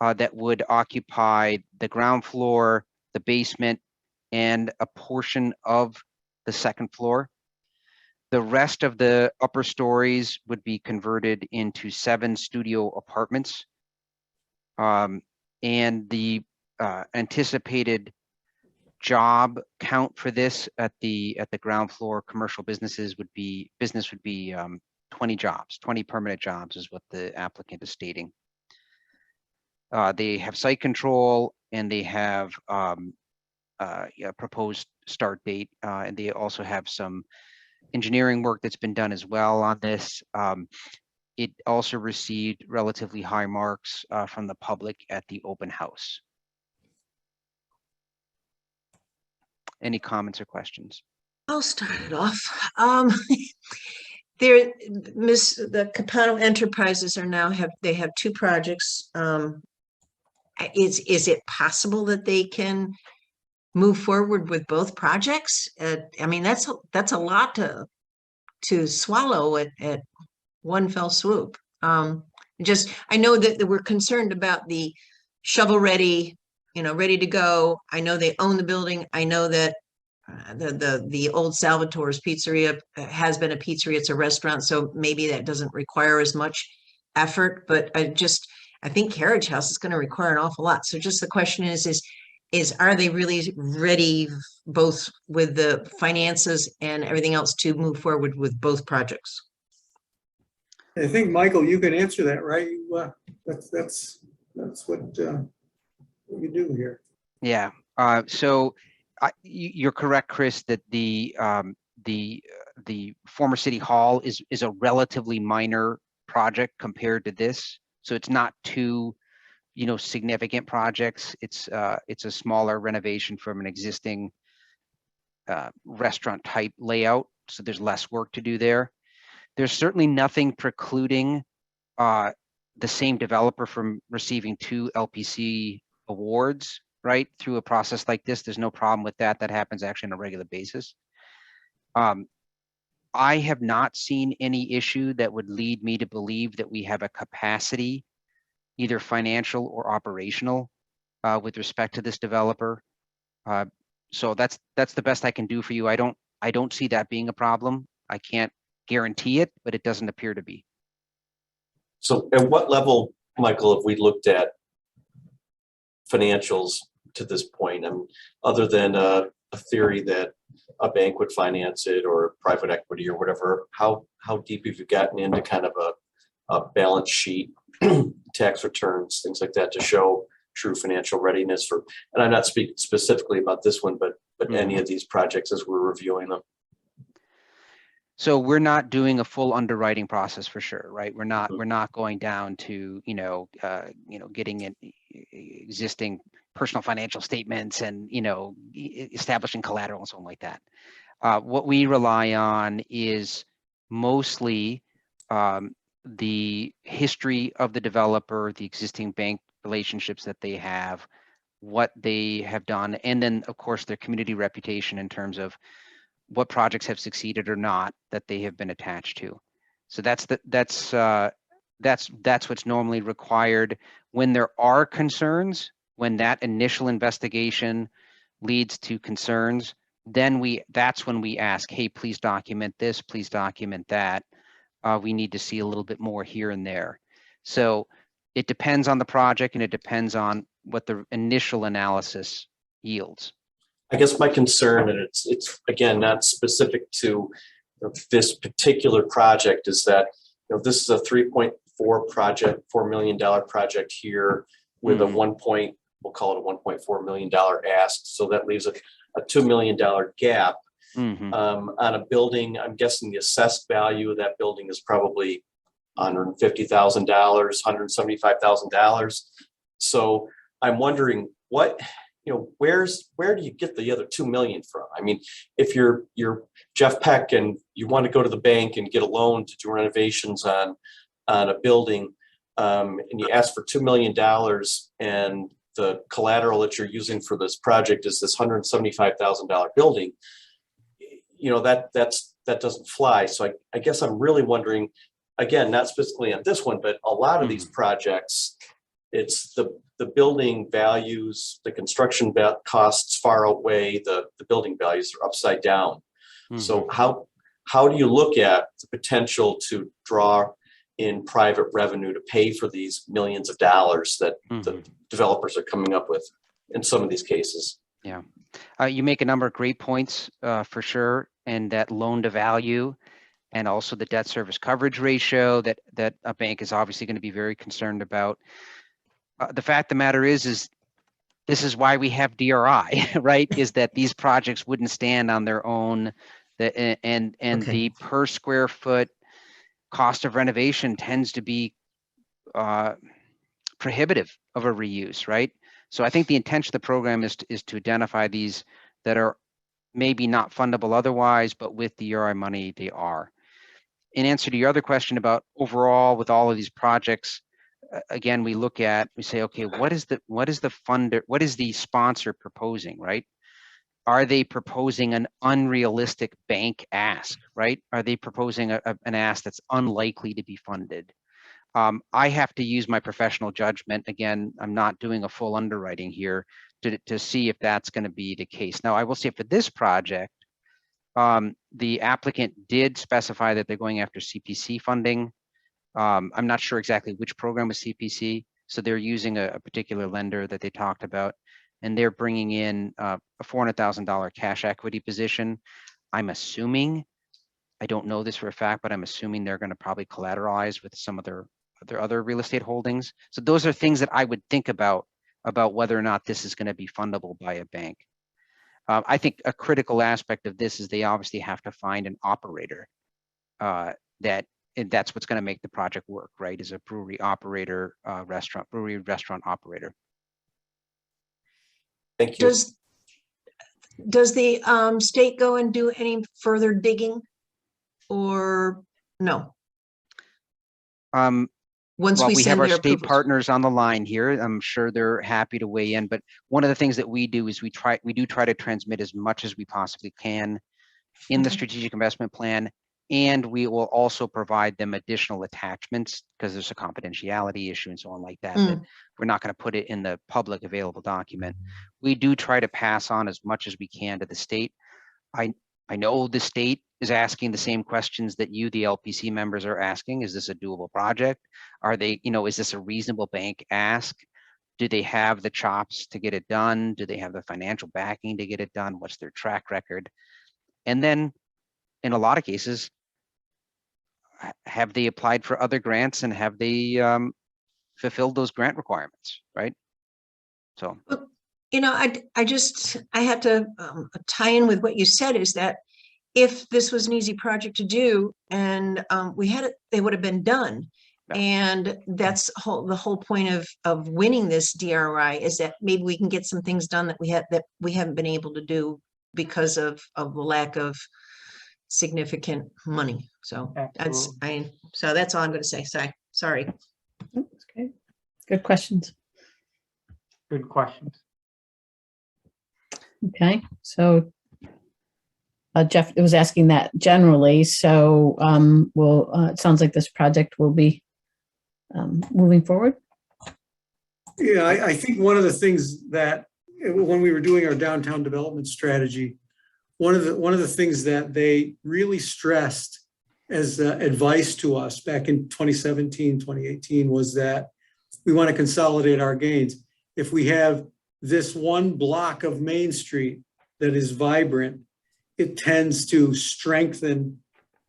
that would occupy the ground floor, the basement, and a portion of the second floor. The rest of the upper stories would be converted into 7 studio apartments. And the anticipated job count for this at the ground floor commercial businesses would be 20 jobs, 20 permanent jobs is what the applicant is stating. They have site control and they have proposed start date, and they also have some engineering work that's been done as well on this. It also received relatively high marks from the public at the open house. Any comments or questions? I'll start it off. The Capano Enterprises are now have 2 projects. Is it possible that they can move forward with both projects? I mean, that's a lot to swallow at one fell swoop. I know that we're concerned about the shovel ready, ready to go. I know they own the building. I know that the old Salvatore's Pizzeria has been a pizzeria. It's a restaurant, so maybe that doesn't require as much effort. But I think Carriage House is going to require an awful lot. So just the question is are they really ready, both with the finances and everything else, to move forward with both projects? I think, Michael, you can answer that, right? That's what you do here. Yeah. So you're correct, Chris, that the former city hall is a relatively minor project compared to this. So it's not two, significant projects. It's a smaller renovation from an existing restaurant type layout. So there's less work to do there. There's certainly nothing precluding the same developer from receiving 2 LPC awards, right, through a process like this. There's no problem with that. That happens actually on a regular basis. I have not seen any issue that would lead me to believe that we have a capacity, either financial or operational, with respect to this developer. So that's the best I can do for you. I don't see that being a problem. I can't guarantee it, but it doesn't appear to be. So at what level, Michael, have we looked at financials to this point? I mean, other than a theory that a bank would finance it or private equity or whatever, how deep have you gotten into kind of a balance sheet, tax returns, things like that to show true financial readiness for, and I'm not speaking specifically about this one, but any of these projects as we're reviewing them? So we're not doing a full underwriting process for sure, right? We're not going down to, getting in existing personal financial statements and, establishing collateral and so on like that. What we rely on is mostly the history of the developer, the existing bank relationships that they have, what they have done, and then of course their community reputation in terms of what projects have succeeded or not that they have been attached to. So that's what's normally required. When there are concerns, when that initial investigation leads to concerns, then that's when we ask, hey, please document this, please document that. We need to see a little bit more here and there. So it depends on the project and it depends on what the initial analysis yields. I guess my concern, and it's again not specific to this particular project, is that this is a $3.4 million project here with a we'll call it a $1.4 million ask. So that leaves a $2 million gap on a building. I'm guessing the assessed value of that building is probably $150,000, $175,000. So I'm wondering where do you get the other 2 million from? I mean, if you're Jeff Peck and you want to go to the bank and get a loan to do renovations on a building, and you ask for $2 million and the collateral that you're using for this project is this $175,000 building, that doesn't fly. So I guess I'm really wondering, again, not specifically on this one, but a lot of these projects, it's the building values, the construction costs far outweigh the building values are upside down. So how do you look at the potential to draw in private revenue to pay for these millions of dollars that the developers are coming up with in some of these cases? Yeah, you make a number of great points for sure, and that loan to value, and also the debt service coverage ratio that a bank is obviously going to be very concerned about. The fact of the matter is this is why we have DRI, right? Is that these projects wouldn't stand on their own, and the per square foot cost of renovation tends to be prohibitive of a reuse, right? So I think the intention of the program is to identify these that are maybe not fundable otherwise, but with the DRI money, they are. In answer to your other question about overall with all of these projects, again, we say, okay, what is the funder, what is the sponsor proposing, right? Are they proposing an unrealistic bank ask, right? Are they proposing an ask that's unlikely to be funded? I have to use my professional judgment. Again, I'm not doing a full underwriting here to see if that's going to be the case. Now, I will say for this project, the applicant did specify that they're going after CPC funding. I'm not sure exactly which program was CPC. So they're using a particular lender that they talked about, and they're bringing in a $400,000 cash equity position. I'm assuming, I don't know this for a fact, but I'm assuming they're going to probably collateralize with some of their other real estate holdings. So those are things that I would think about whether or not this is going to be fundable by a bank. I think a critical aspect of this is they obviously have to find an operator that's what's going to make the project work, right? Is a brewery operator, restaurant operator. Thank you. Does the state go and do any further digging, or no? Once we have our their state approvals. partners on the line here. I'm sure they're happy to weigh in, but one of the things that we do is we do try to transmit as much as we possibly can in the strategic investment plan, and we will also provide them additional attachments because there's a confidentiality issue and so on like that. That we're not going to put it in the public available document. We do try to pass on as much as we can to the state. I know the state is asking the same questions that you, the LPC members, are asking. Is this a doable project? Are they, is this a reasonable bank ask? Do they have the chops to get it done? Do they have the financial backing to get it done? What's their track record? And then in a lot of cases, have they applied for other grants and have they fulfilled those grant requirements, right? So. I have to tie in with what you said, is that if this was an easy project to do and we had it, they would have been done. Yeah. And that's the whole point of winning this DRI, is that maybe we can get some things done that we haven't been able to do because of the lack of significant money. So that's all I'm going to say. Sorry. Okay. Good questions. Good questions. Okay, so Jeff was asking that generally. So it sounds like this project will be moving forward. Yeah, I think one of the things that when we were doing our downtown development strategy, one of the things that they really stressed as advice to us back in 2017, 2018 was that we want to consolidate our gains. If we have this one block of Main Street that is vibrant, it tends to strengthen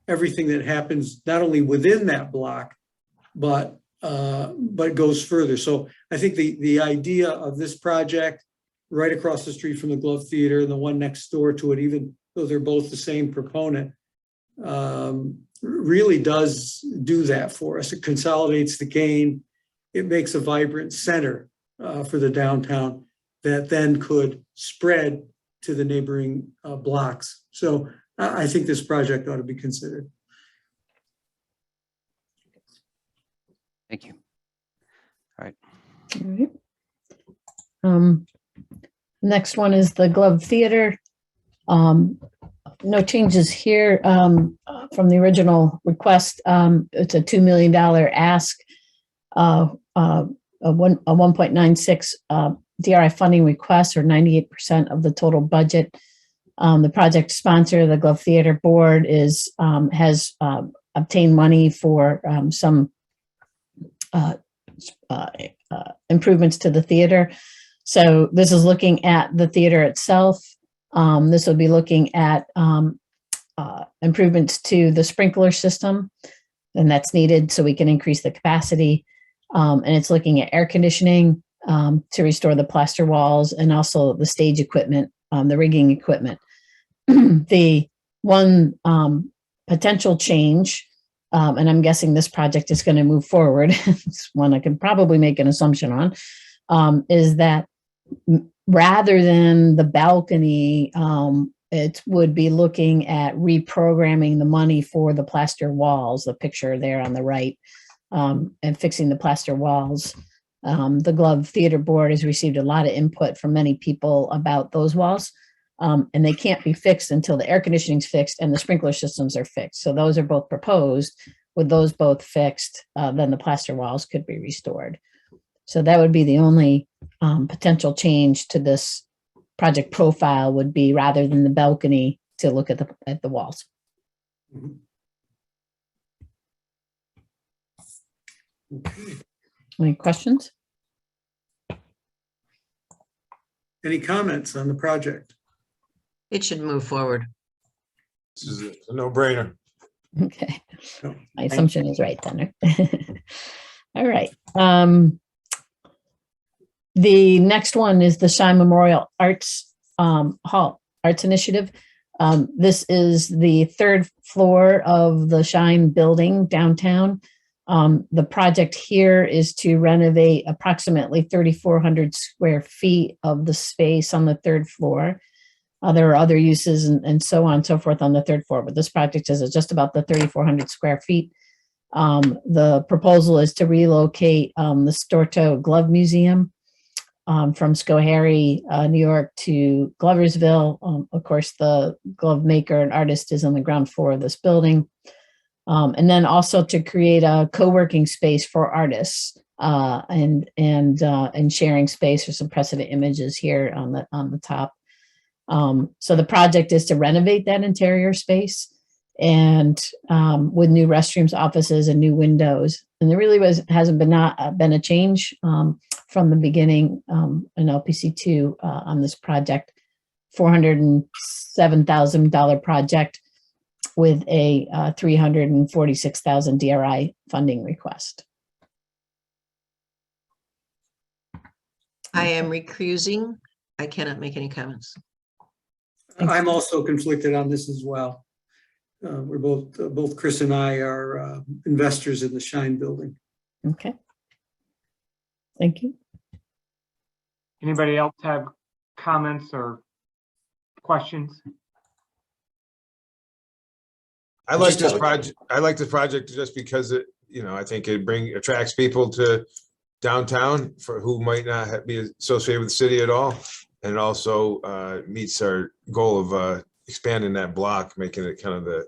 everything that happens not only within that block, but goes further. So I think the idea of this project right across the street from the Glove Theater and the one next door to it, even though they're both the same proponent, really does do that for us. It consolidates the gain. It makes a vibrant center for the downtown that then could spread to the neighboring blocks. So I think this project ought to be considered. Thank you. All right. All right. Next one is the Glove Theater. No changes here from the original request. It's a $2 million ask, a 1.96 DRI funding request, or 98% of the total budget. The project sponsor, the Glove Theater Board, has obtained money for some improvements to the theater. So this is looking at the theater itself. This will be looking at improvements to the sprinkler system, and that's needed so we can increase the capacity. And it's looking at air conditioning to restore the plaster walls, and also the stage equipment, the rigging equipment. The one potential change, and I'm guessing this project is going to move forward, it's one I can probably make an assumption on, is that rather than the balcony, it would be looking at reprogramming the money for the plaster walls, the picture there on the right, and fixing the plaster walls. The Glove Theater Board has received a lot of input from many people about those walls, and they can't be fixed until the air conditioning's fixed and the sprinkler systems are fixed. So those are both proposed. With those both fixed, then the plaster walls could be restored. So that would be the only potential change to this project profile, would be rather than the balcony, to look at the walls. Any questions? Any comments on the project? It should move forward. This is a no-brainer. Okay, my assumption is right then. All right. The next one is the Shine Memorial Arts Hall Arts Initiative. This is the third floor of the Shine building downtown. The project here is to renovate approximately 3,400 square feet of the space on the third floor. There are other uses and so on and so forth on the third floor, but this project is just about the 3,400 square feet. The proposal is to relocate the Storto Glove Museum from Schoharie, New York to Gloversville. Of course, the glove maker and artist is on the ground floor of this building. And then also to create a co-working space for artists and sharing space. For some precedent images here on the top. So the project is to renovate that interior space, and with new restrooms, offices, and new windows. And there really hasn't been a change from the beginning in LPC2 on this project. $407,000 project with a $346,000 DRI funding request. I am recusing. I cannot make any comments. I'm also conflicted on this as well. We're both Chris and I are investors in the Shine building. Okay. Thank you. Anybody else have comments or questions? I like this project. I like this project just because it, I think it attracts people to downtown for who might not be associated with the city at all. And it also meets our goal of expanding that block, making it kind of the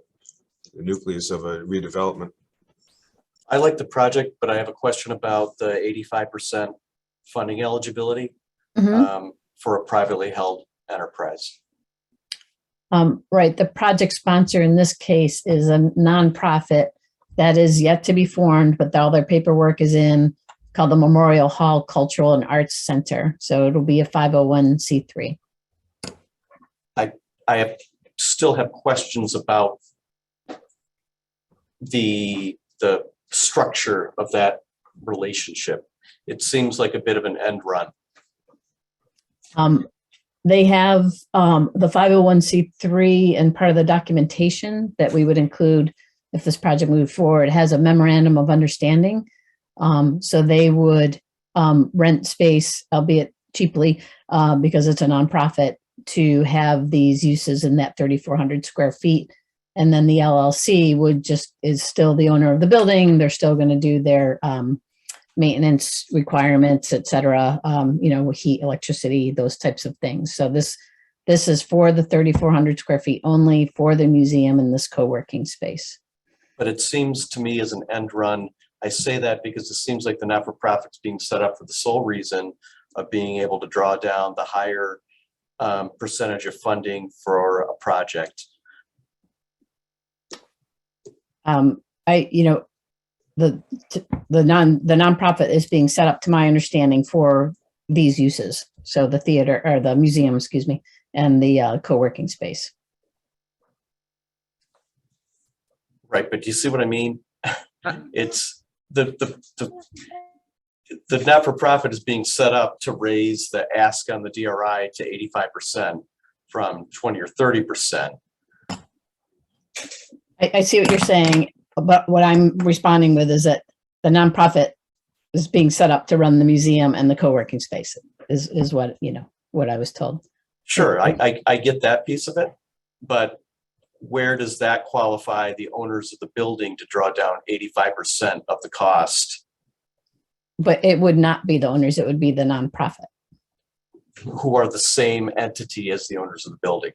nucleus of a redevelopment. I like the project, but I have a question about the 85% funding eligibility for a privately held enterprise. Right. The project sponsor in this case is a nonprofit that is yet to be formed, but all their paperwork is in, called the Memorial Hall Cultural and Arts Center. So it'll be a 501c3. I still have questions about the structure of that relationship. It seems like a bit of an end run. They have the 501c3, and part of the documentation that we would include if this project moved forward has a memorandum of understanding. So they would rent space, albeit cheaply, because it's a nonprofit, to have these uses in that 3,400 square feet. And then the LLC is still the owner of the building. They're still going to do their maintenance requirements, et cetera, heat, electricity, those types of things. So this This is for the 3,400 square feet only for the museum and this co-working space. But it seems to me as an end run, I say that because it seems like the not-for-profit's being set up for the sole reason of being able to draw down the higher percentage of funding for a project. The nonprofit is being set up, to my understanding, for these uses. So the theater, or the museum, excuse me, and the co-working space. Right, but do you see what I mean? It's the not-for-profit is being set up to raise the ask on the DRI to 85% from 20 or 30%. I see what you're saying, but what I'm responding with is that the nonprofit is being set up to run the museum and the co-working space is what, what I was told. Sure, I get that piece of it, but where does that qualify the owners of the building to draw down 85% of the cost? But it would not be the owners, it would be the nonprofit. Who are the same entity as the owners of the building?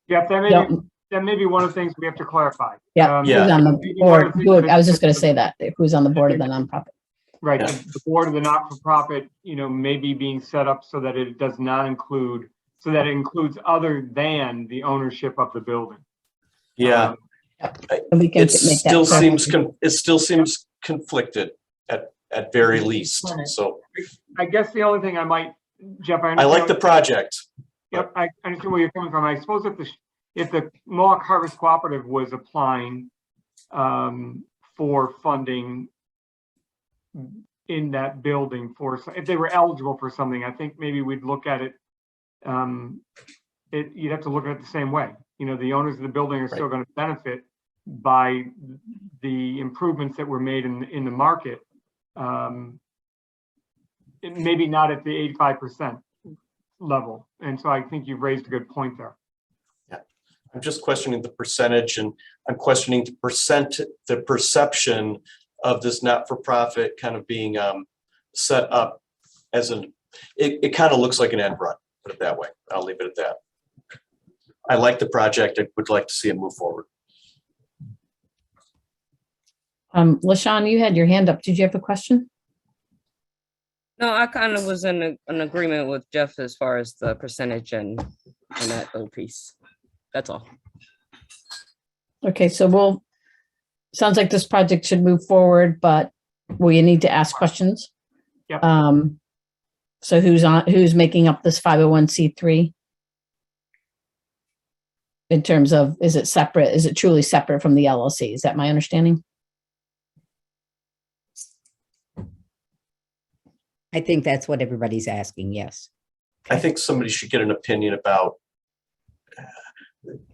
Jeff, that may be one of the things we have to clarify. Yeah, Yeah. who's on the board? I was just going to say that, who's on the board of the nonprofit. Right, Yeah. the board of the not-for-profit, may be being set up so that it does not include, so that it includes other than the ownership of the building. Yeah, And we can it make that still clear. seems conflicted at very least. So I guess the only thing I might, Jeff, I like the project. Yep, I understand where you're coming from. I suppose if the Mohawk Harvest Cooperative was applying for funding in that building if they were eligible for something, I think maybe we'd look at it. You'd have to look at it the same way. The owners of the building are still going to benefit by the improvements that were made in the market. Maybe not at the 85% level. And so I think you've raised a good point there. Yeah, I'm just questioning the percentage, and I'm questioning the perception of this not-for-profit kind of being set up as it kind of looks like an end run, put it that way. I'll leave it at that. I like the project. I would like to see it move forward. LaShawn, you had your hand up. Did you have a question? No, I kind of was in an agreement with Jeff as far as the percentage and that little piece. That's all. Okay, so sounds like this project should move forward, but will you need to ask questions? Yep. So who's making up this 501c3? In terms of, is it separate? Is it truly separate from the LLC? Is that my understanding? I think that's what everybody's asking, yes. I think somebody should get an opinion about,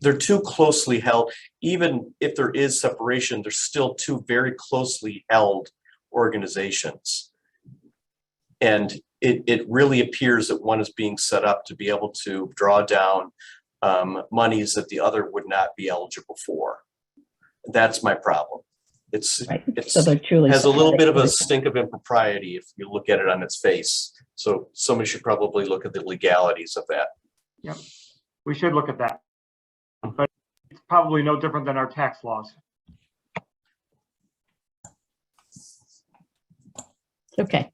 they're too closely held. Even if there is separation, they're still two very closely held organizations. And it really appears that one is being set up to be able to draw down monies that the other would not be eligible for. That's my problem. So they're truly Has a little separate bit of a activities. stink of impropriety if you look at it on its face. So somebody should probably look at the legalities of that. Yep, we should look at that. But it's probably no different than our tax laws. Okay.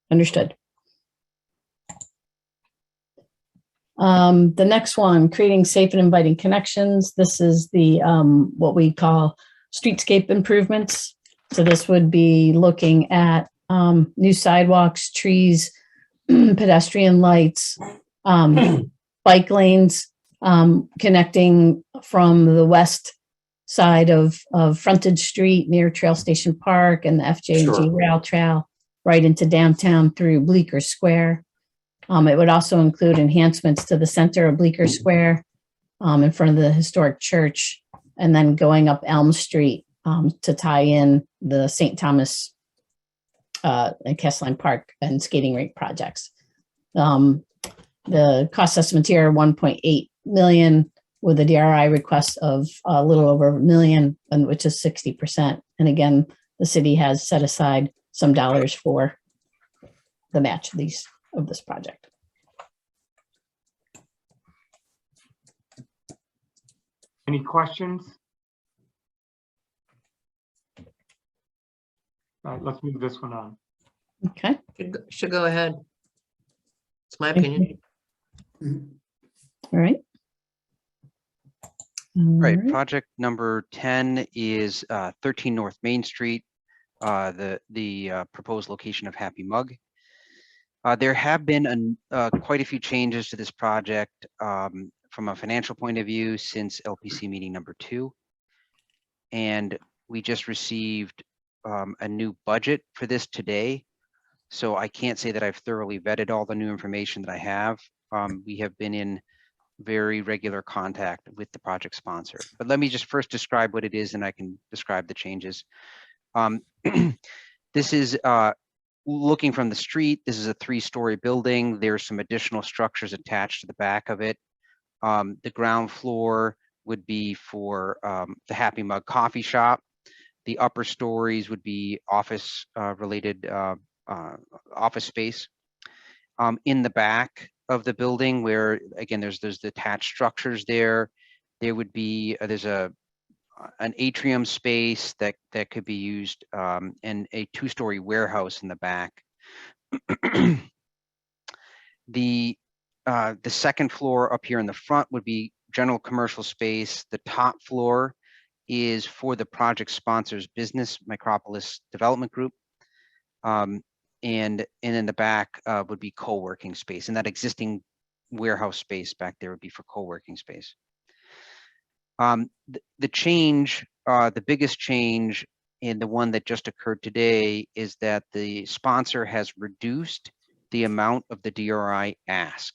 Understood. The next one, creating safe and inviting connections. This is the what we call streetscape improvements. So this would be looking at new sidewalks, trees, pedestrian lights, bike lanes, connecting from the west side of Frontage Street near Trail Station Park and the FJ&G Sure. Rail Trail right into downtown through Bleecker Square. It would also include enhancements to the center of Bleecker Square in front of the historic church, and then going up Elm Street to tie in the St. Thomas and Kessline Park and skating rink projects. The cost estimates here are 1.8 million with a DRI request of a little over $1 million, and which is 60%. And again, the city has set aside some dollars for the match of this project. Any questions? All right, let's move this one on. Okay. Should go ahead. It's my opinion. All right. Right, All right. project number 10 is 13 North Main Street, the proposed location of Happy Mug. There have been quite a few changes to this project from a financial point of view since LPC meeting number 2. And we just received a new budget for this today. So I can't say that I've thoroughly vetted all the new information that I have. We have been in very regular contact with the project sponsor. But let me just first describe what it is, and I can describe the changes. This is looking from the street. This is a 3-story building. There's some additional structures attached to the back of it. The ground floor would be for the Happy Mug coffee shop. The upper stories would be office related office space. In the back of the building, where again there's attached structures there, there would be there's an atrium space that could be used, and a 2-story warehouse in the back. The second floor up here in the front would be general commercial space. The top floor is for the project sponsor's business, Micropolis Development Group. And in the back would be co-working space, and that existing warehouse space back there would be for co-working space. The change, the biggest change, and the one that just occurred today, is that the sponsor has reduced the amount of the DRI ask.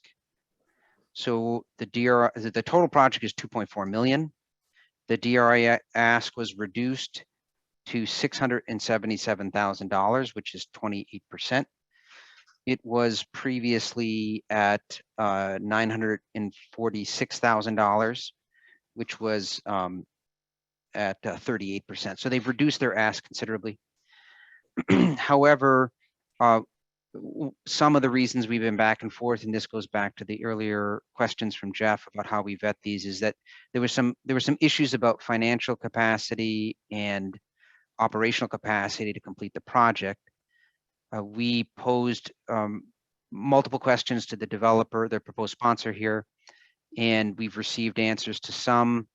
So the total project is 2.4 million. The DRI ask was reduced to $677,000, which is 28%. It was previously at $946,000, which was at 38%. So they've reduced their ask considerably. However, some of the reasons we've been back and forth, and this goes back to the earlier questions from Jeff about how we vet these, is that there were some issues about financial capacity and operational capacity to complete the project. We posed multiple questions to the developer, their proposed sponsor here, and we've received answers to some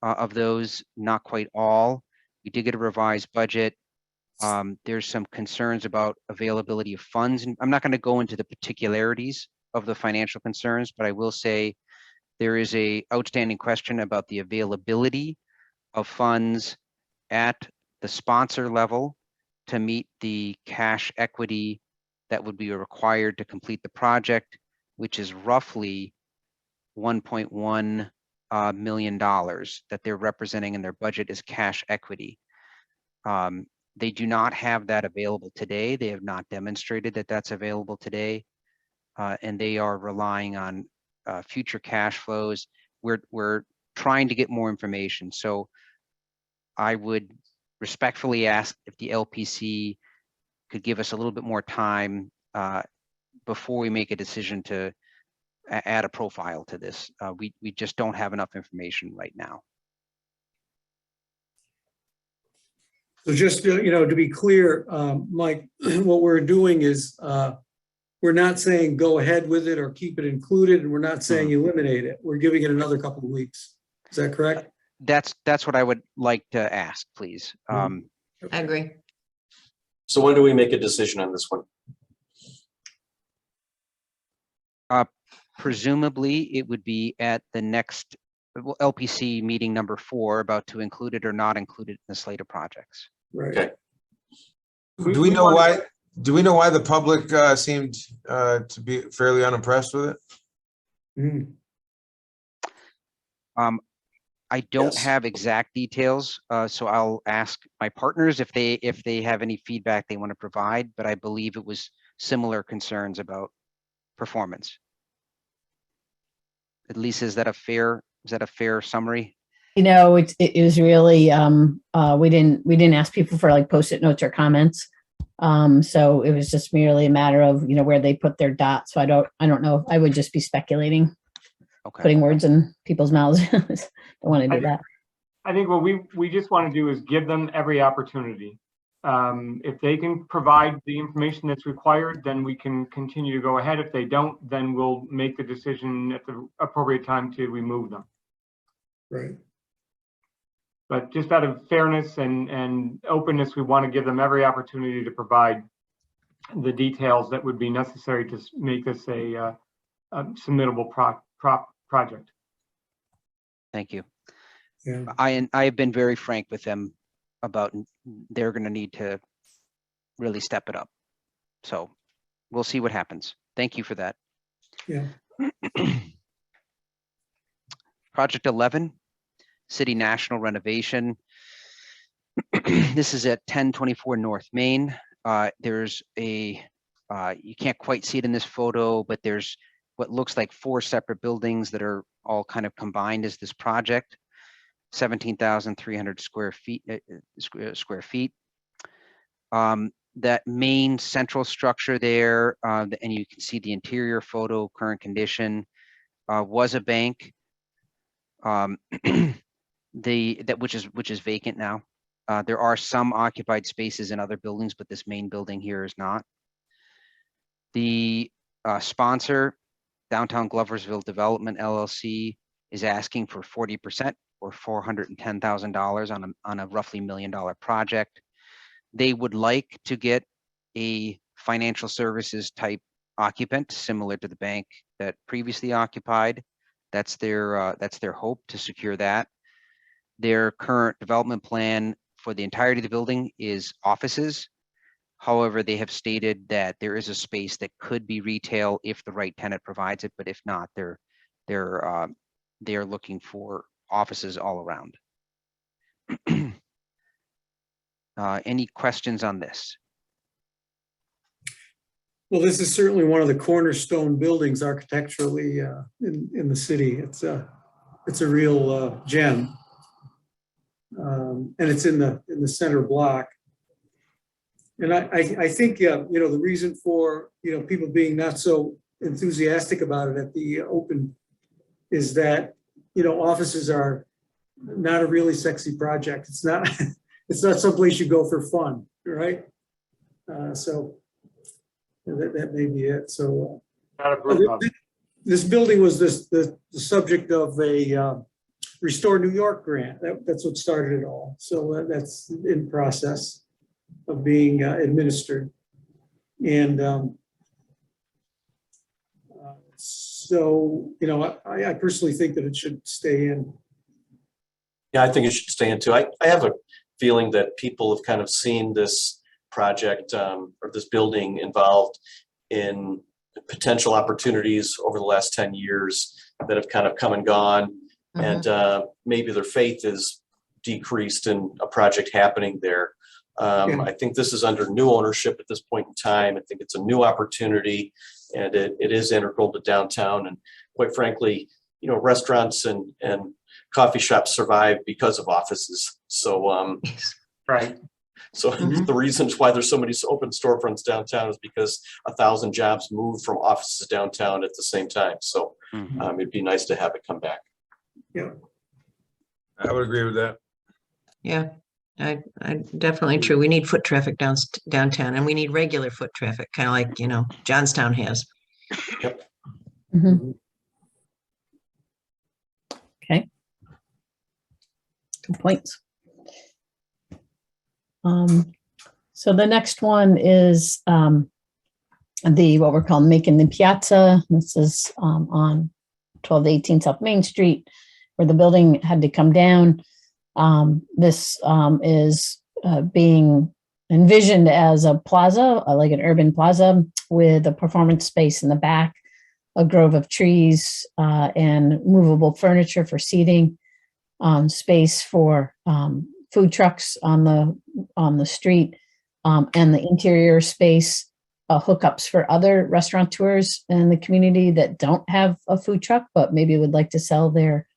of those, not quite all. We did get a revised budget. There's some concerns about availability of funds, and I'm not going to go into the particularities of the financial concerns, but I will say there is a outstanding question about the availability of funds at the sponsor level to meet the cash equity that would be required to complete the project, which is roughly $1.1 million that they're representing in their budget as cash equity. They do not have that available today. They have not demonstrated that that's available today, and they are relying on future cash flows. We're trying to get more information. So I would respectfully ask if the LPC could give us a little bit more time before we make a decision to add a profile to this. We just don't have enough information right now. So just, to be clear, Mike, what we're doing is we're not saying go ahead with it or keep it included, and we're not saying eliminate it. We're giving it another couple of weeks. Is that correct? That's what I would like to ask, please. I agree. So when do we make a decision on this one? Presumably, it would be at the next LPC meeting number 4, about to include it or not include it in the slate of projects. Right. Okay. Do we know why? Do we know why the public seemed to be fairly unimpressed with it? I don't Yes. have exact details, so I'll ask my partners if they have any feedback they want to provide. But I believe it was similar concerns about performance. At least, is that a fair summary? It was really we didn't ask people for like post-it notes or comments. So it was just merely a matter of, where they put their dots. So I don't know. I would just be speculating, Okay. putting words in people's mouths. Don't want to do that. I think what we just want to do is give them every opportunity. If they can provide the information that's required, then we can continue to go ahead. If they don't, then we'll make the decision at the appropriate time to remove them. Right. But just out of fairness and openness, we want to give them every opportunity to provide the details that would be necessary to make this a submittable project. Thank you. Yeah. I have been very frank with them about they're going to need to really step it up. So we'll see what happens. Thank you for that. Yeah. Project 11, City National renovation. This is at 1024 North Main. There's a, you can't quite see it in this photo, but there's what looks like 4 separate buildings that are all kind of combined as this project. 17,300 square feet. That main central structure there, and you can see the interior photo, current condition, was a bank. Which is vacant now. There are some occupied spaces in other buildings, but this main building here is not. The sponsor, Downtown Gloversville Development LLC, is asking for 40% or $410,000 on a roughly $1 million project. They would like to get a financial services type occupant similar to the bank that previously occupied. That's their hope to secure that. Their current development plan for the entirety of the building is offices. However, they have stated that there is a space that could be retail if the right tenant provides it, but if not, they're looking for offices all around. Any questions on this? Well, this is certainly one of the cornerstone buildings architecturally in the city. It's a real gem, and it's in the center block. And I think the reason for people being not so enthusiastic about it at the open is that offices are not a really sexy project. It's not someplace you go for fun, right? So that may be it. So this building was the subject of a Restore New York grant. That's what started it all. So that's in process of being administered. And so, I personally think that it should stay in. Yeah, I think it should stay in too. I have a feeling that people have kind of seen this project or this building involved in potential opportunities over the last 10 years that have kind of come and gone. Mm-hmm. And maybe their faith is decreased in a project happening there. I think this is under new ownership at this point in time. I think it's a new opportunity, and it is integral to downtown. And quite frankly, restaurants and coffee shops survive because of offices. So, right. So the reasons why there's so many open storefronts downtown is because 1,000 jobs move from offices downtown at the same time. So it'd be nice to have it come back. Yeah, I would agree with that. Yeah, I definitely true. We need foot traffic downtown, and we need regular foot traffic, kind of like, Johnstown has. Yep. Mm-hmm. Okay. Good points. So the next one is what we're calling Making the Piazza. This is on 1218 South Main Street, where the building had to come down. This is being envisioned as a plaza, like an urban plaza with a performance space in the back, a grove of trees, and movable furniture for seating, space for food trucks on the street, and the interior space hookups for other restaurateurs in the community that don't have a food truck, but maybe would like to sell their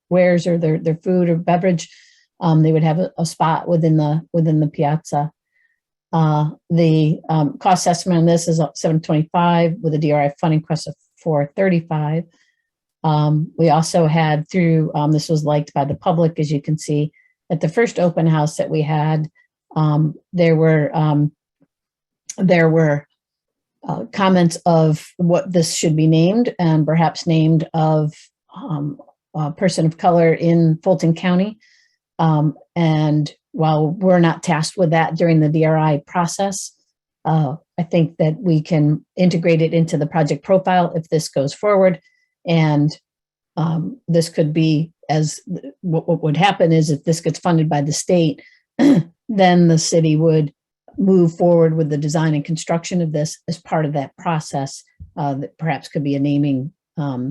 wares or their food or beverage They would have a spot within the piazza. The cost estimate on this is $725 with a DRI funding request of $435. We also had through, this was liked by the public, as you can see, at the first open house that we had, there were comments of what this should be named, and perhaps named of a person of color in Fulton County. And while we're not tasked with that during the DRI process, I think that we can integrate it into the project profile if this goes forward. And this could be, as what would happen is if this gets funded by the state, then the city would move forward with the design and construction of this as part of that process. That perhaps could be a naming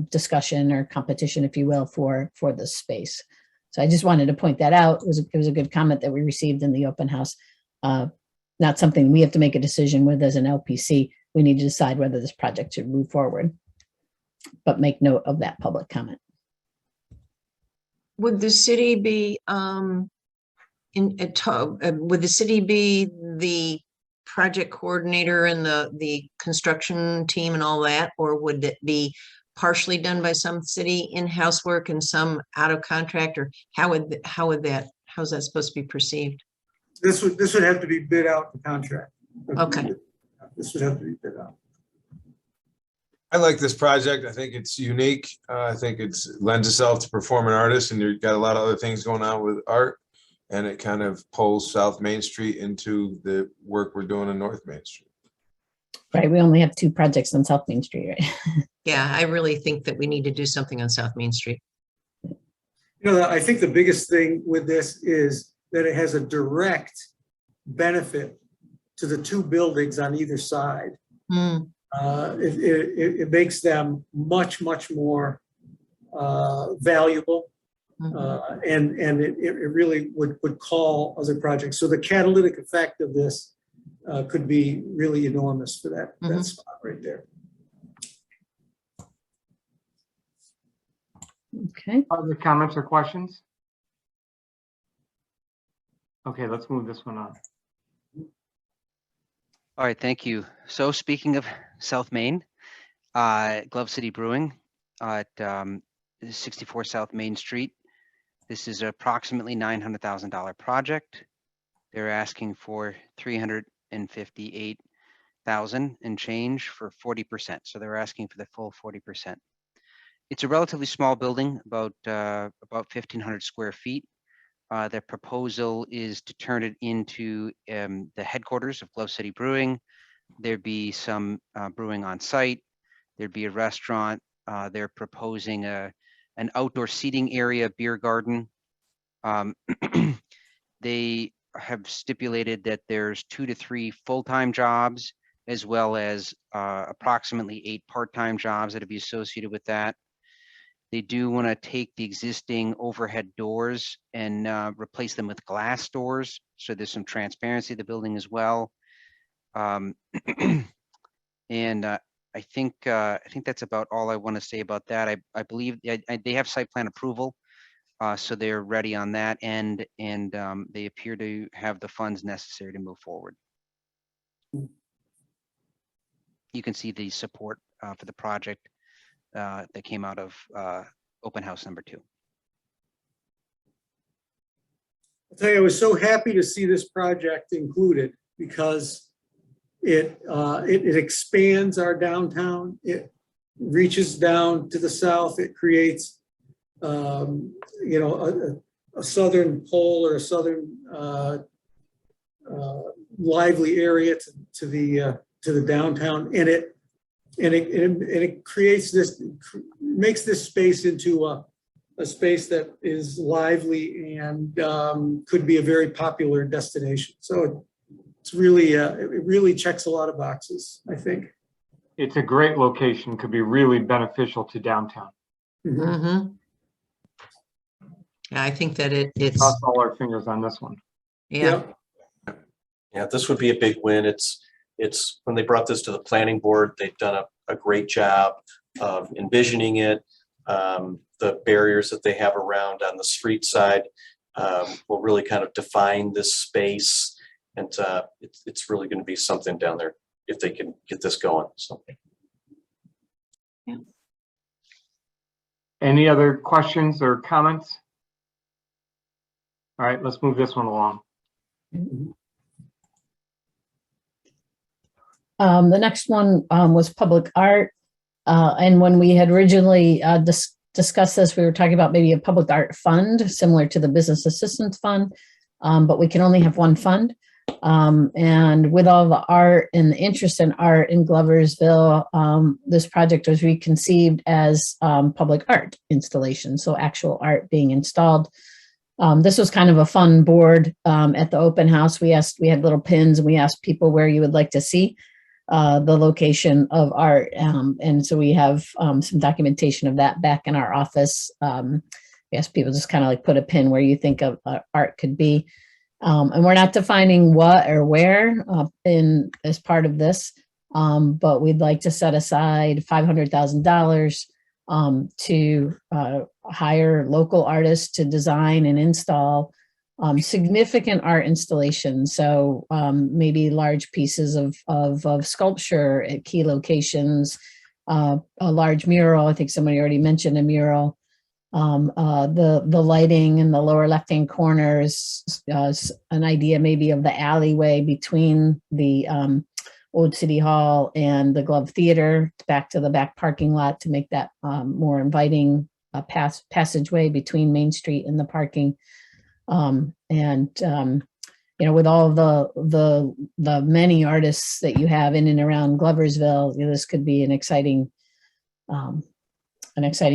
discussion or competition, if you will, for this space. So I just wanted to point that out. It was a good comment that we received in the open house. Not something we have to make a decision with as an LPC. We need to decide whether this project should move forward, but make note of that public comment. Would the city be would the city be the project coordinator and the construction team and all that, or would it be partially done by some city in-house work and some out of contract, or how's that supposed to be perceived? This would have to be bid out the contract. Okay. This would have to be bid out. I like this project. I think it's unique. I think it lends itself to performing artists, and you've got a lot of other things going on with art, and it kind of pulls South Main Street into the work we're doing on North Main Street. Right, we only have 2 projects on South Main Street, right? Yeah, I really think that we need to do something on South Main Street. You know, I think the biggest thing with this is that it has a direct benefit to the 2 buildings on either side. Mm. It makes them much more valuable, and it really would call other projects. So the catalytic effect of this could be really enormous for that spot right there. Okay. Other comments or questions? Okay, let's move this one on. All right, thank you. So speaking of South Main, Glove City Brewing at 64 South Main Street. This is approximately $900,000 project. They're asking for $358,000 and change for 40%. So they're asking for the full 40%. It's a relatively small building, about 1,500 square feet. Their proposal is to turn it into the headquarters of Glove City Brewing. There'd be some brewing on site. There'd be a restaurant. They're proposing an outdoor seating area, beer garden. They have stipulated that there's 2 to 3 full-time jobs, as well as approximately 8 part-time jobs that would be associated with that. They do want to take the existing overhead doors and replace them with glass doors. So there's some transparency of the building as well. And I think that's about all I want to say about that. I believe they have site plan approval, so they're ready on that end, and they appear to have the funds necessary to move forward. You can see the support for the project that came out of open house number 2. I'll tell you, I was so happy to see this project included because it expands our downtown. It reaches down to the south. It creates, you know, a southern pole or a southern lively area to the downtown, and it creates this, makes this space into a space that is lively and could be a very popular destination. So it's really, it really checks a lot of boxes, I think. It's a great location, could be really beneficial to downtown. Yeah, I think that it's Cross all our fingers on this one. Yeah. Yeah, this would be a big win. It's when they brought this to the planning board, they've done a great job of envisioning it. The barriers that they have around on the street side will really kind of define this space. And it's really going to be something down there if they can get this going. So. Any other questions or comments? All right, let's move this one along. The next one was public art. And when we had originally discussed this, we were talking about maybe a public art fund similar to the Business Assistance Fund, but we can only have one fund. And with all the art and the interest in art in Gloversville, this project was reconceived as public art installation, so actual art being installed. This was kind of a fun board at the open house. We had little pins and we asked people where you would like to see the location of art. And so we have some documentation of that back in our office. We asked people just kind of like put a pin where you think of art could be. And we're not defining what or where as part of this, but we'd like to set aside $500,000 to hire local artists to design and install significant art installations. So maybe large pieces of sculpture at key locations, a large mural. I think somebody already mentioned a mural. The lighting in the lower left-hand corner is an idea maybe of the alleyway between the Old City Hall and the Glove Theater back to the back parking lot to make that more inviting passageway between Main Street and the parking. You know, with all the many artists that you have in and around Gloversville, you know, this could be an exciting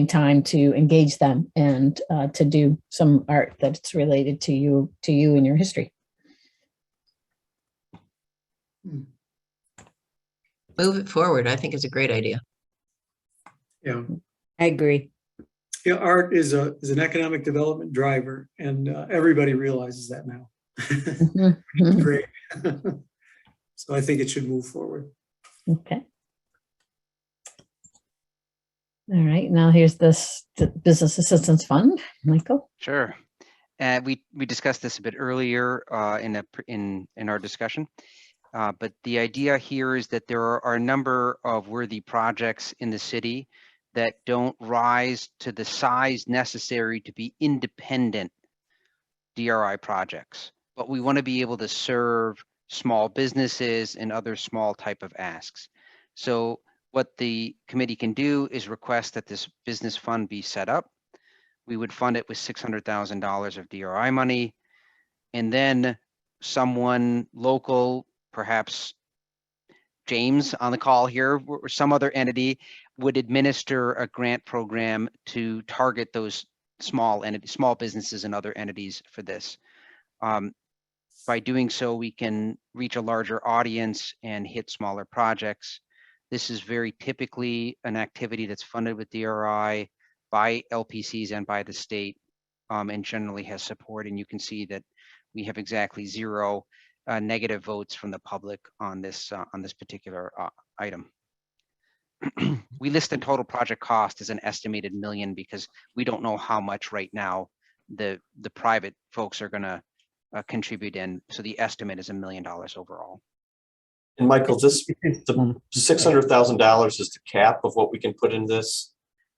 time to engage them and to do some art that's related to you and your history. Move it forward. I think it's a great idea. Yeah. I agree. Yeah, art is an economic development driver, and everybody realizes that now. Great. So I think it should move forward. Okay. All right, now here's the Business Assistance Fund, Michael. Sure. We discussed this a bit earlier in our discussion, but the idea here is that there are a number of worthy projects in the city that don't rise to the size necessary to be independent DRI projects, but we want to be able to serve small businesses and other small type of asks. So what the committee can do is request that this business fund be set up. We would fund it with $600,000 of DRI money, and then someone local, perhaps James on the call here, or some other entity would administer a grant program to target those small businesses and other entities for this. By doing so, we can reach a larger audience and hit smaller projects. This is very typically an activity that's funded with DRI by LPCs and by the state, and generally has support. And you can see that we have exactly 0 negative votes from the public on this particular item. We list the total project cost as an estimated $1 million because we don't know how much right now the private folks are going to contribute in. So the estimate is $1 million overall. And Michael, the $600,000 is the cap of what we can put in this?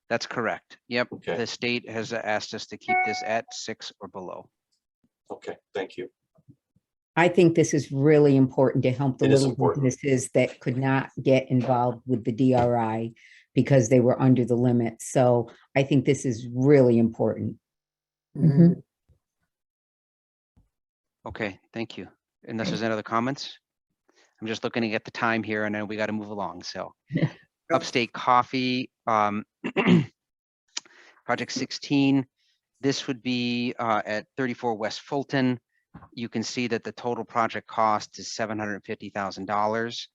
That's correct. Yep. Okay. The state has asked us to keep this at 6 or below. Okay, thank you. I think this is really important to help the It is little important. businesses that could not get involved with the DRI because they were under the limit. So I think this is really important. Mhm. Okay, thank you. Unless there's any other comments? I'm just looking at the time here and then we got to move along. So Upstate Coffee, project 16, this would be at 34 West Fulton. You can see that the total project cost is $750,000,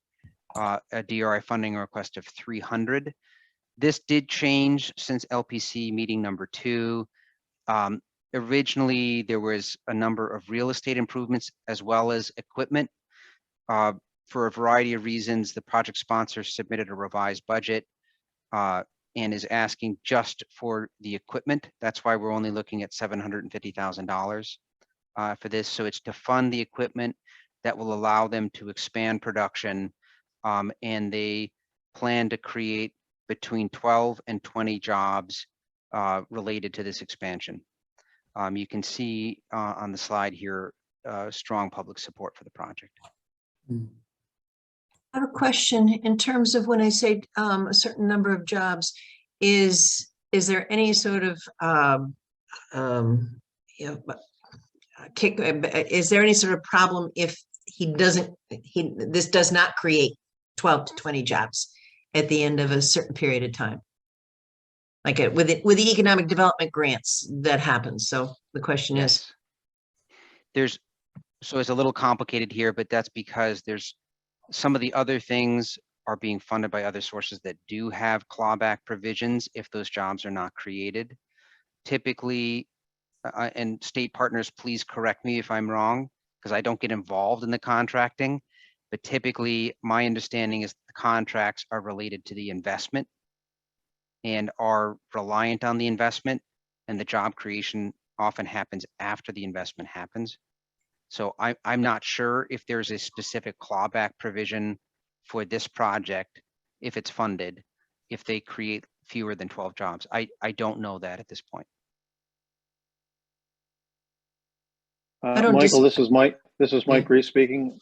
a DRI funding request of 300. This did change since LPC meeting number 2. Originally, there was a number of real estate improvements as well as equipment. For a variety of reasons, the project sponsor submitted a revised budget. and is asking just for the equipment. That's why we're only looking at $750,000 for this. So it's to fund the equipment that will allow them to expand production, and they plan to create between 12 and 20 jobs related to this expansion. You can see on the slide here strong public support for the project. I have a question in terms of when I say a certain number of jobs, is there any sort of is there any sort of problem if this does not create 12 to 20 jobs at the end of a certain period of time? Like with the economic development grants that happens. So the question is, So it's a little complicated here, but that's because there's some of the other things are being funded by other sources that do have clawback provisions if those jobs are not created. Typically, and state partners, please correct me if I'm wrong, because I don't get involved in the contracting, but typically my understanding is the contracts are related to the investment and are reliant on the investment, and the job creation often happens after the investment happens. So I'm not sure if there's a specific clawback provision for this project, if it's funded, if they create fewer than 12 jobs. I don't know that at this point. Michael, this is Mike Reese speaking.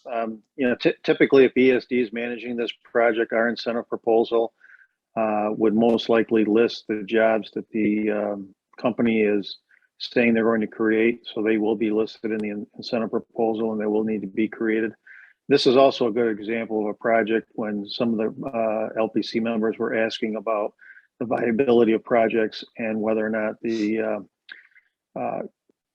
Typically if ESD is managing this project, our incentive proposal would most likely list the jobs that the company is saying they're going to create. So they will be listed in the incentive proposal and they will need to be created. This is also a good example of a project when some of the LPC members were asking about the viability of projects and whether or not the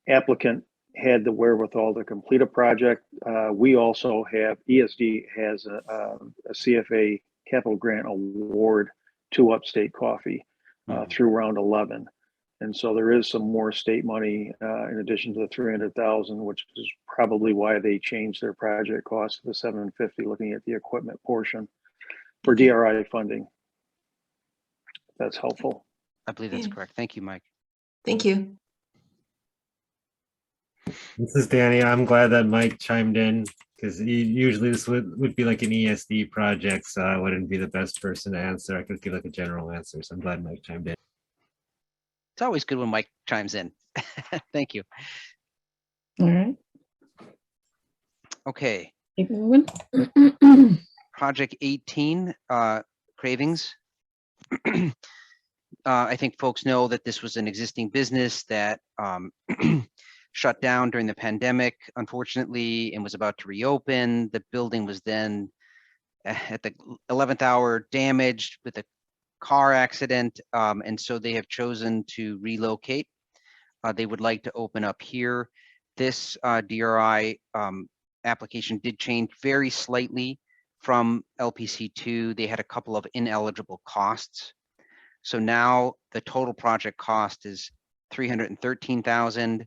applicant had the wherewithal to complete a project. We also have, ESD has a CFA capital grant award to Upstate Coffee through round 11. And so there is some more state money in addition to the 300,000, which is probably why they changed their project cost to the 750, looking at the equipment portion for DRI funding. That's helpful. I believe that's correct. Thank you, Mike. Thank you. This is Danny. I'm glad that Mike chimed in because usually this would be like an ESD project, so I wouldn't be the best person to answer. I could give like a general answer, so I'm glad Mike chimed in. It's always good when Mike chimes in. Thank you. All right. Okay. Keep moving. Project 18, Cravings. I think folks know that this was an existing business that shut down during the pandemic, unfortunately, and was about to reopen. The building was then at the 11th hour damaged with a car accident, and so they have chosen to relocate. They would like to open up here. This DRI application did change very slightly from LPC2. They had a couple of ineligible costs. So now the total project cost is $313,000.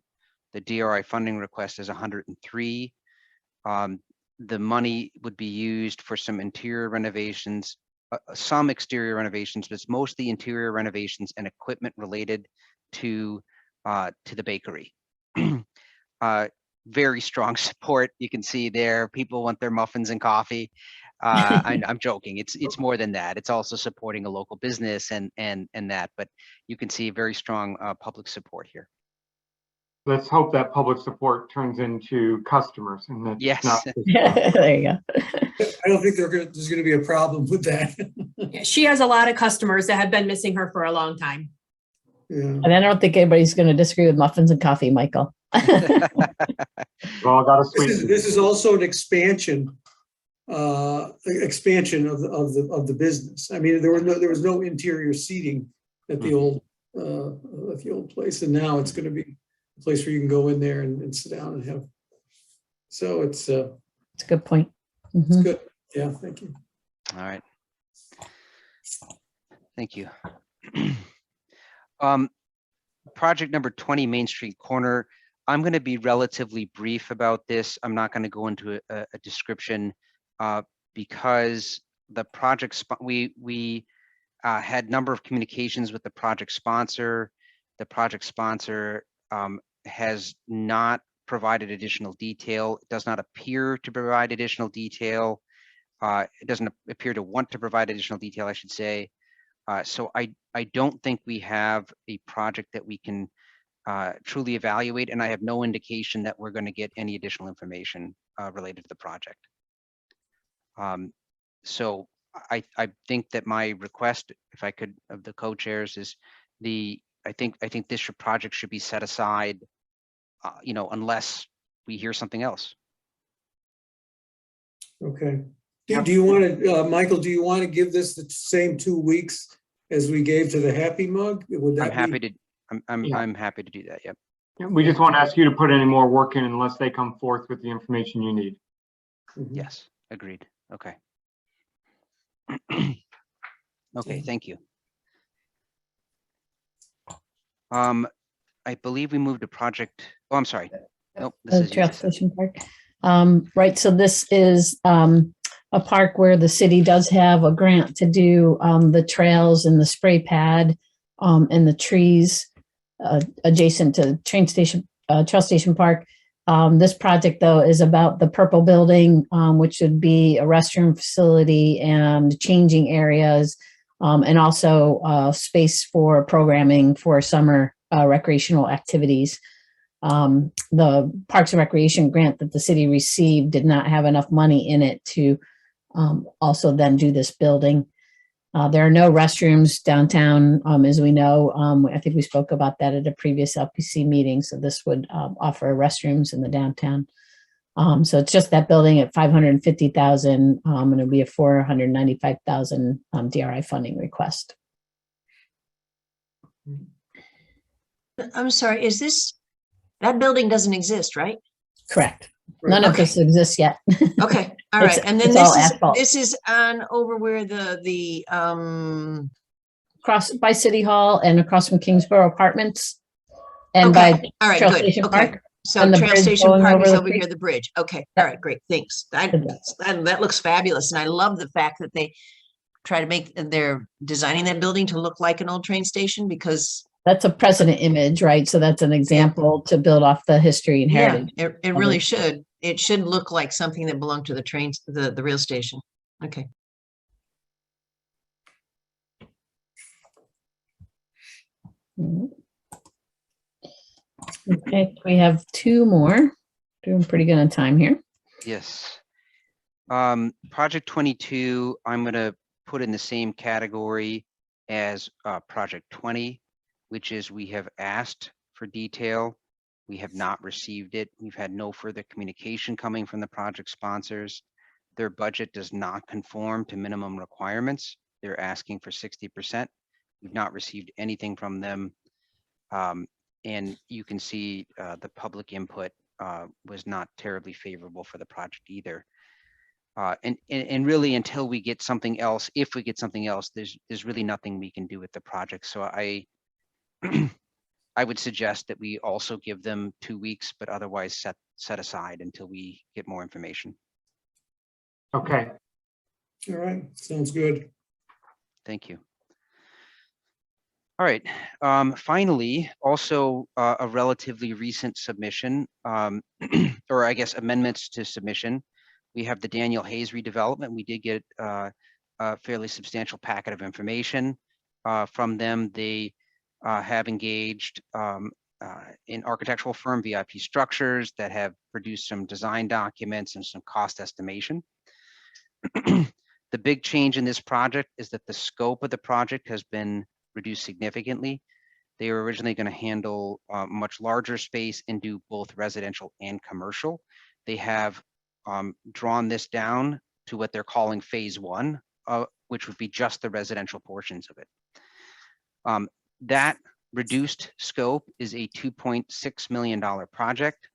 The DRI funding request is $103,000. The money would be used for some interior renovations, some exterior renovations, but it's mostly interior renovations and equipment related to the bakery. Very strong support. You can see there, people want their muffins and coffee. I'm joking. It's more than that. It's also supporting a local business and that, but you can see very strong public support here. Let's hope that public support turns into customers and that's yes. not. There you go. I don't think there's going to be a problem with that. Yeah, she has a lot of customers that have been missing her for a long time. Yeah. And I don't think anybody's going to disagree with muffins and coffee, Michael. Well, got a sweet. This is also an expansion of the business. I mean, there was no interior seating at the old place, and now it's going to be a place where you can go in there and sit down and have. So it's a good point. It's good. Yeah, thank you. All right. Thank you. Project number 20 Main Street Corner. I'm going to be relatively brief about this. I'm not going to go into a description because the project had a number of communications with the project sponsor. The project sponsor has not provided additional detail. It does not appear to provide additional detail. It doesn't appear to want to provide additional detail, I should say. So I don't think we have a project that we can truly evaluate, and I have no indication that we're going to get any additional information related to the project. So I think that my request, if I could, of the co-chairs, is I think this project should be set aside, unless we hear something else. Okay. Do you want to, Michael, do you want to give this the same 2 weeks as we gave to the Happy Mug? Would that I'm happy be? to, I'm happy to do that. Yep. We just won't ask you to put any more work in unless they come forth with the information you need. Mhm. Yes, agreed. Okay. Okay, thank you. I believe we moved to project. Oh, I'm sorry. Nope, this The is Trail you. Station Park. Right, so this is a park where the city does have a grant to do the trails and the spray pad and the trees adjacent to train station, Trail Station Park. This project, though, is about the purple building, which would be a restroom facility and changing areas, and also space for programming for summer recreational activities. The Parks and Recreation grant that the city received did not have enough money in it to also then do this building. There are no restrooms downtown, as we know. I think we spoke about that at a previous LPC meeting. So this would offer restrooms in the downtown. So it's just that building at $550,000, and it'll be a $495,000 DRI funding request. I'm sorry, that building doesn't exist, right? Correct. None of this exists yet. Okay, all right. And then it's all asphalt. this is on over where the Across by City Hall and across from Kingsborough Apartments and okay. by All right, Trail good. Station Okay. Park. So and the Trail bridge Station going Park over is the over creek. here, the bridge. Okay, all right, great, thanks. That looks fabulous. And I love the fact that they try to they're designing that building to look like an old train station, because that's a precedent image, right? So that's an example to build off the history and heritage. Yeah, it really should. It should look like something that belonged to the trains, the rail station. Okay. Okay, we have two more. Doing pretty good on time here. Yes. Project 22, I'm going to put in the same category as Project 20, which is we have asked for detail. We have not received it. We've had no further communication coming from the project sponsors. Their budget does not conform to minimum requirements. They're asking for 60%. We've not received anything from them. And you can see the public input was not terribly favorable for the project either. And really, until we get something else, if we get something else, there's really nothing we can do with the project. So I would suggest that we also give them 2 weeks, but otherwise set aside until we get more information. Okay. All right, sounds good. Thank you. All right. Finally, also a relatively recent submission, or I guess amendments to submission. We have the Daniel Hayes redevelopment. We did get a fairly substantial packet of information from them. They have engaged an architectural firm, VIP Structures, that have produced some design documents and some cost estimation. The big change in this project is that the scope of the project has been reduced significantly. They were originally going to handle much larger space and do both residential and commercial. They have drawn this down to what they're calling phase 1, which would be just the residential portions of it. That reduced scope is a $2.6 million project.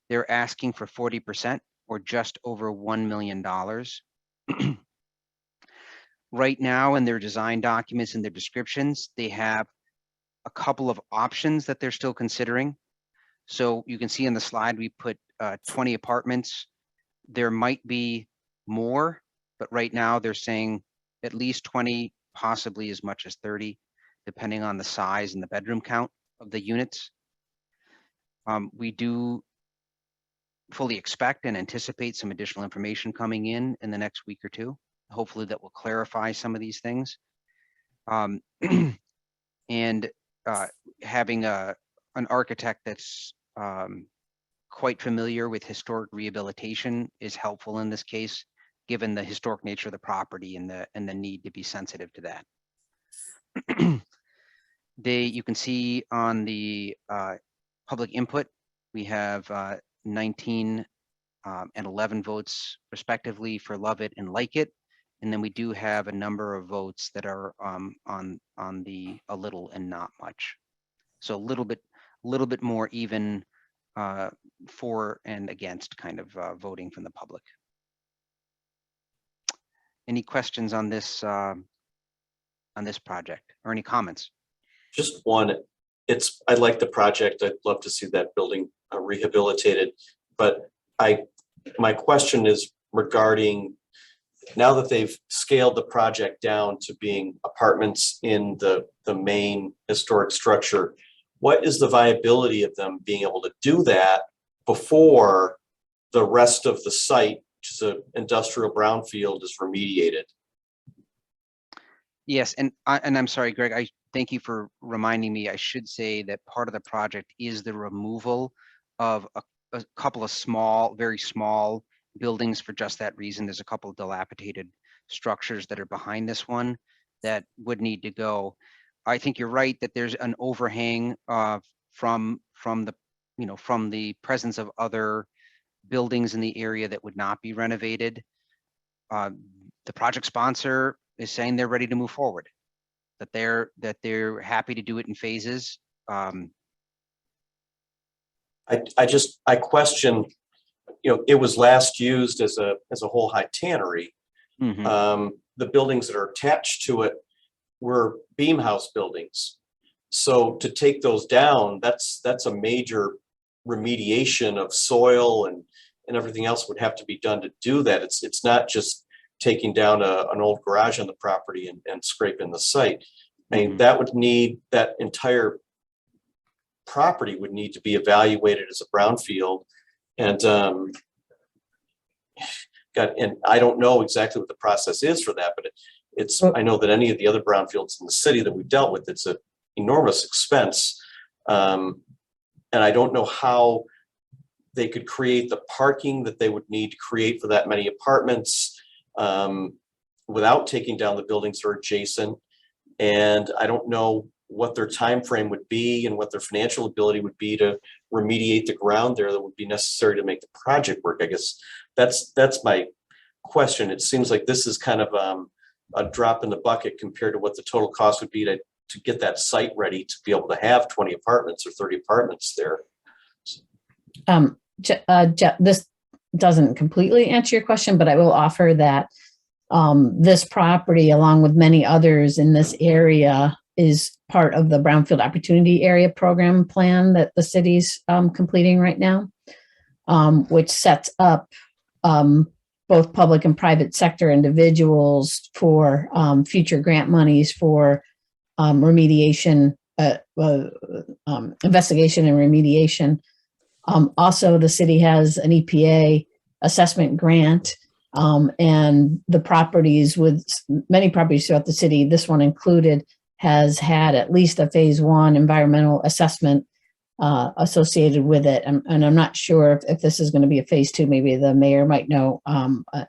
They're asking for 40%, or just over $1 million. Right now, in their design documents and their descriptions, they have a couple of options that they're still considering. So you can see in the slide, we put 20 apartments. There might be more, but right now they're saying at least 20 possibly as much as 30, depending on the size and the bedroom count of the units. We do fully expect and anticipate some additional information coming in the next week or two. Hopefully that will clarify some of these things. And having an architect that's quite familiar with historic rehabilitation is helpful in this case, given the historic nature of the property and the need to be sensitive to that. You can see on the public input, we have 19 and 11 votes respectively for love it and like it. And then we do have a number of votes that are on the a little and not much. So a little bit more even for and against kind of voting from the public. Any questions on this project or any comments? Just one, I like the project. I'd love to see that building rehabilitated, but my question is regarding now that they've scaled the project down to being apartments in the main historic structure, what is the viability of them being able to do that before the rest of the site, which is an industrial brownfield, is remediated? Yes, and I'm sorry, Greg, I thank you for reminding me. I should say that part of the project is the removal of a couple of small, very small buildings for just that reason. There's a couple of dilapidated structures that are behind this one that would need to go. I think you're right that there's an overhang from the presence of other buildings in the area that would not be renovated. The project sponsor is saying they're ready to move forward, that they're happy to do it in phases. I question, it was last used as a whole high tannery. Mm-hmm. The buildings that are attached to it were beam house buildings. So to take those down, that's a major remediation of soil and everything else would have to be done to do that. It's not just taking down an old garage on the property and scraping the site. I mean, that entire property would need to be evaluated as a brownfield. And and I don't know exactly what the process is for that, but I know that any of the other brownfields in the city that we've dealt with, it's an enormous expense. And I don't know how they could create the parking that they would need to create for that many apartments without taking down the buildings that are adjacent. And I don't know what their time frame would be and what their financial ability would be to remediate the ground there that would be necessary to make the project work. I guess that's my question. It seems like this is kind of a drop in the bucket compared to what the total cost would be to get that site ready to be able to have 20 apartments or 30 apartments there. This doesn't completely answer your question, but I will offer that this property, along with many others in this area, is part of the Brownfield Opportunity Area Program plan that the city's completing right now, which sets up both public and private sector individuals for future grant monies for remediation, investigation and remediation. Also, the city has an EPA assessment grant, and the properties with many properties throughout the city, this one included, has had at least a phase 1 environmental assessment associated with it. And I'm not sure if this is going to be a phase 2, maybe the mayor might know,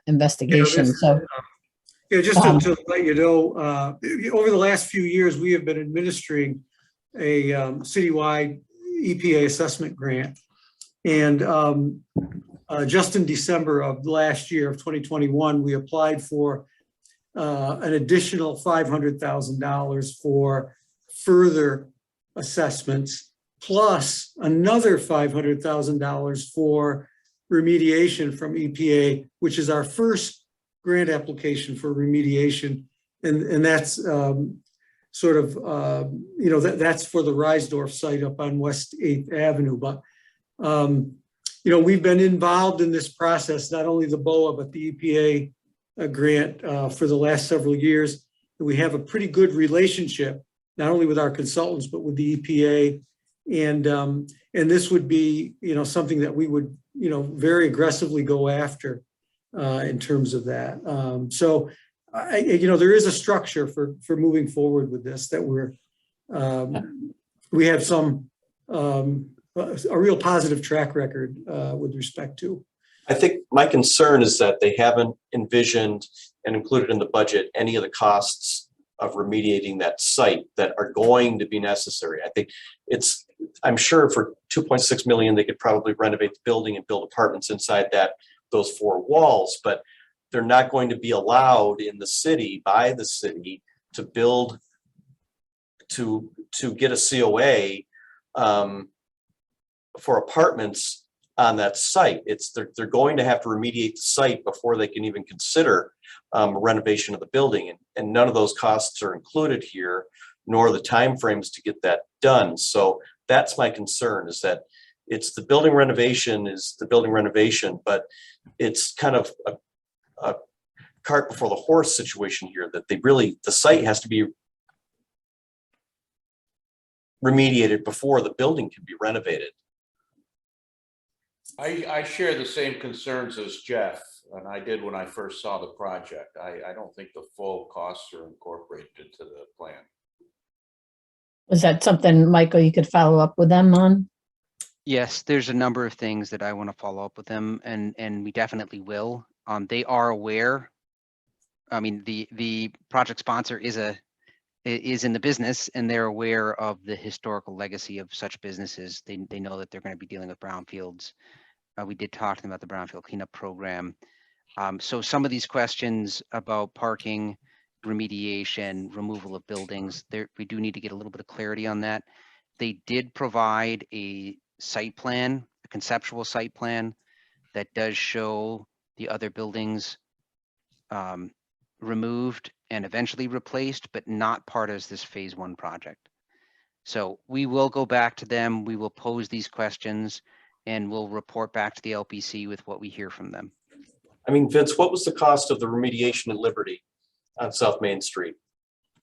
investigation. Just to let you know, over the last few years, we have been administering a citywide EPA assessment grant. And just in December of last year of 2021, we applied for an additional $500,000 for further assessments, plus another $500,000 for remediation from EPA, which is our first grant application for remediation. And that's sort of, that's for the Reisdorf site up on West 8th Avenue. But, we've been involved in this process, not only the BOA, but the EPA grant for the last several years. we have a pretty good relationship, not only with our consultants, but with the EPA. And this would be, something that we would, very aggressively go after in terms of that. So, there is a structure for moving forward with this that we have a real positive track record with respect to. I think my concern is that they haven't envisioned and included in the budget any of the costs of remediating that site that are going to be necessary. I think I'm sure for 2.6 million, they could probably renovate the building and build apartments inside those four walls, but they're not going to be allowed in the city by the city to build, to get a COA for apartments on that site. They're going to have to remediate the site before they can even consider renovation of the building, and none of those costs are included here, nor the timeframes to get that done. So that's my concern, is that it's the building renovation, but it's kind of a cart before the horse situation here, that the site has to be remediated before the building can be renovated. I share the same concerns as Jeff, and I did when I first saw the project. I don't think the full costs are incorporated into the plan. Is that something, Michael, you could follow up with them on? Yes, there's a number of things that I want to follow up with them, and we definitely will. They are aware. I mean, the project sponsor is in the business, and they're aware of the historical legacy of such businesses. They know that they're going to be dealing with brownfields. We did talk to them about the brownfield cleanup program. So some of these questions about parking, remediation, removal of buildings, we do need to get a little bit of clarity on that. They did provide a site plan, a conceptual site plan that does show the other buildings removed and eventually replaced, but not part of this phase one project. So we will go back to them. We will pose these questions and we'll report back to the LPC with what we hear from them. I mean, Vince, what was the cost of the remediation at Liberty on South Main Street?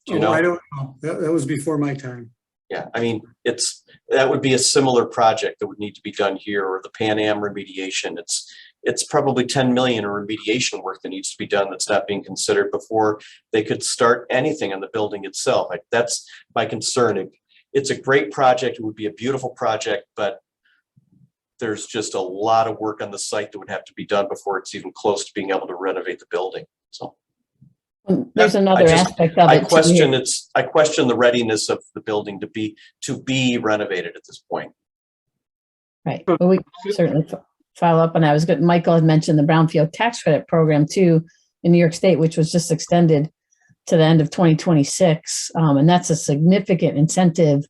Do you know? I don't know. That was before my time. Yeah, I mean, that would be a similar project that would need to be done here, or the Pan Am remediation. It's probably 10 million in remediation work that needs to be done that's not being considered before they could start anything on the building itself. That's my concern. It's a great project. It would be a beautiful project, but there's just a lot of work on the site that would have to be done before it's even close to being able to renovate the building. So there's another aspect of it. I question the readiness of the building to be renovated at this point. Right. Well, we certainly follow up. And I was good. Michael had mentioned the brownfield tax credit program too in New York State, which was just extended to the end of 2026. And that's a significant incentive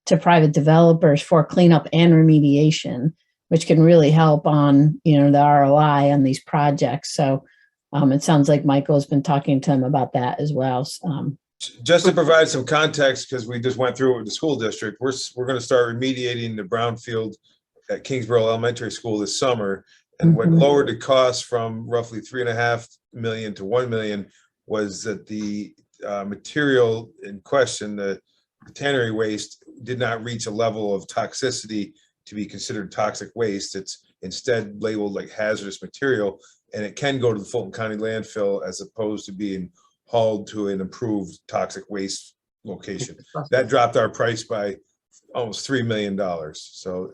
to private developers for cleanup and remediation, which can really help on, the ROI on these projects. So it sounds like Michael has been talking to him about that as well. Just to provide some context, because we just went through it with the school district, we're going to start remediating the brownfield at Kingsborough Elementary School this summer. And what lowered the cost from roughly 3.5 million to 1 million was that the material in question, the tannery waste, did not reach a level of toxicity to be considered toxic waste. It's instead labeled like hazardous material, and it can go to the Fulton County landfill as opposed to being hauled to an approved toxic waste location. That dropped our price by almost $3 million. So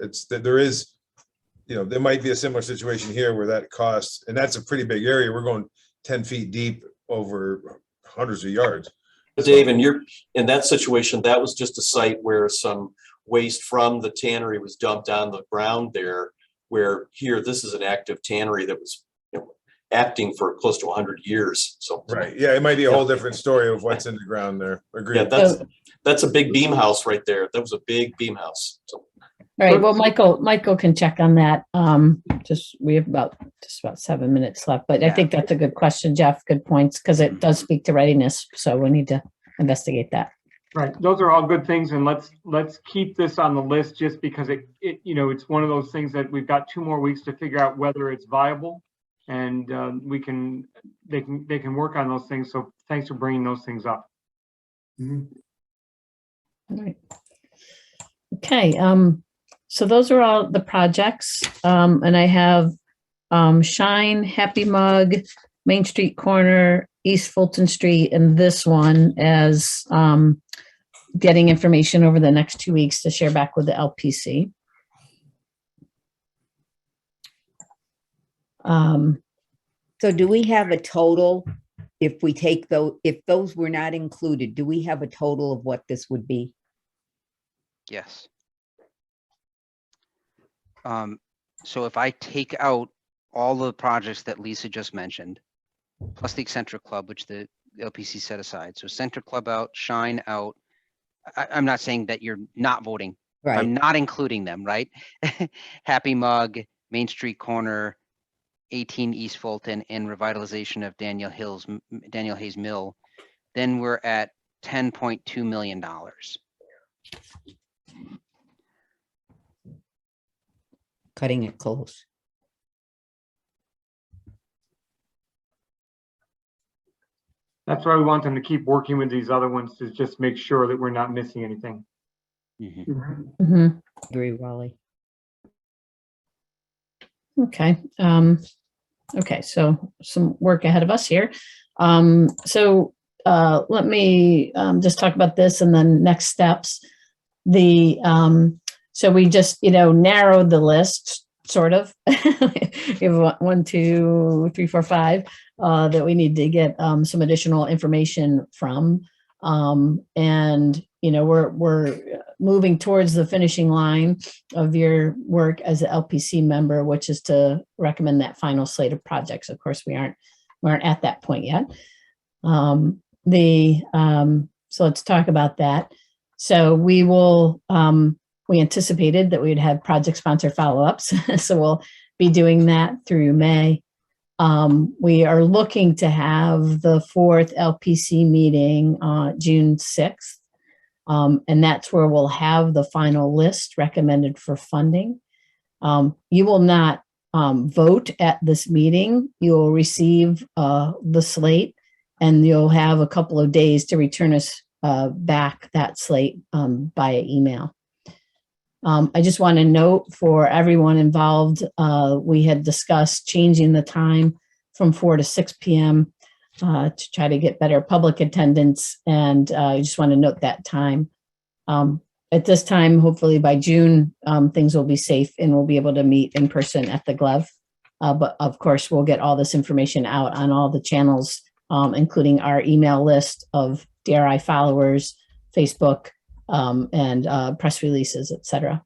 there might be a similar situation here where that costs, and that's a pretty big area. We're going 10 feet deep over hundreds of yards. But Dave, and you're in that situation, that was just a site where some waste from the tannery was dumped on the ground there, where here, this is an active tannery that was acting for close to 100 years. So right, yeah, it might be a whole different story of what's in the ground there. Agreed. Yeah, that's a big beam house right there. That was a big beam house. So. All right. Well, Michael can check on that. We have about 7 minutes left, but I think that's a good question, Jeff. Good points, because it does speak to readiness. So we need to investigate that. Right. Those are all good things, and let's keep this on the list just because it's one of those things that we've got 2 more weeks to figure out whether it's viable, and they can work on those things. So thanks for bringing those things up. Mhm. All right. Okay, so those are all the projects, and I have Shine, Happy Mug, Main Street Corner, East Fulton Street, and this one as getting information over the next 2 weeks to share back with the LPC. So do we have a total, if we take those, if those were not included, do we have a total of what this would be? Yes. So if I take out all the projects that Lisa just mentioned, plus the Eccentric Club, which the LPC set aside. So Center Club out, Shine out. I'm not saying that you're not voting. Right. I'm not including them, right? Happy Mug, Main Street Corner, 18 East Fulton, and revitalization of Daniel Hayes Mill. Then we're at $10.2 million. Cutting it close. That's why we want them to keep working with these other ones to just make sure that we're not missing anything. Mhm. Agree, Wally. Okay. Okay, so some work ahead of us here. Let me just talk about this and then next steps. So we just, narrowed the list, sort of. We have 1, 2, 3, 4, 5 that we need to get some additional information from. We're moving towards the finishing line of your work as an LPC member, which is to recommend that final slate of projects. Of course, we aren't at that point yet. So let's talk about that. So we will, we anticipated that we'd have project sponsor follow-ups. So we'll be doing that through May. We are looking to have the 4th LPC meeting June 6th. And that's where we'll have the final list recommended for funding. You will not vote at this meeting. You will receive the slate, and you'll have a couple of days to return us back that slate via email. I just want to note for everyone involved, we had discussed changing the time from 4 to 6 p.m. To try to get better public attendance, and I just want to note that time. At this time, hopefully by June, things will be safe and we'll be able to meet in person at the Glove. But of course, we'll get all this information out on all the channels, including our email list of DRI followers, Facebook, and press releases, etc.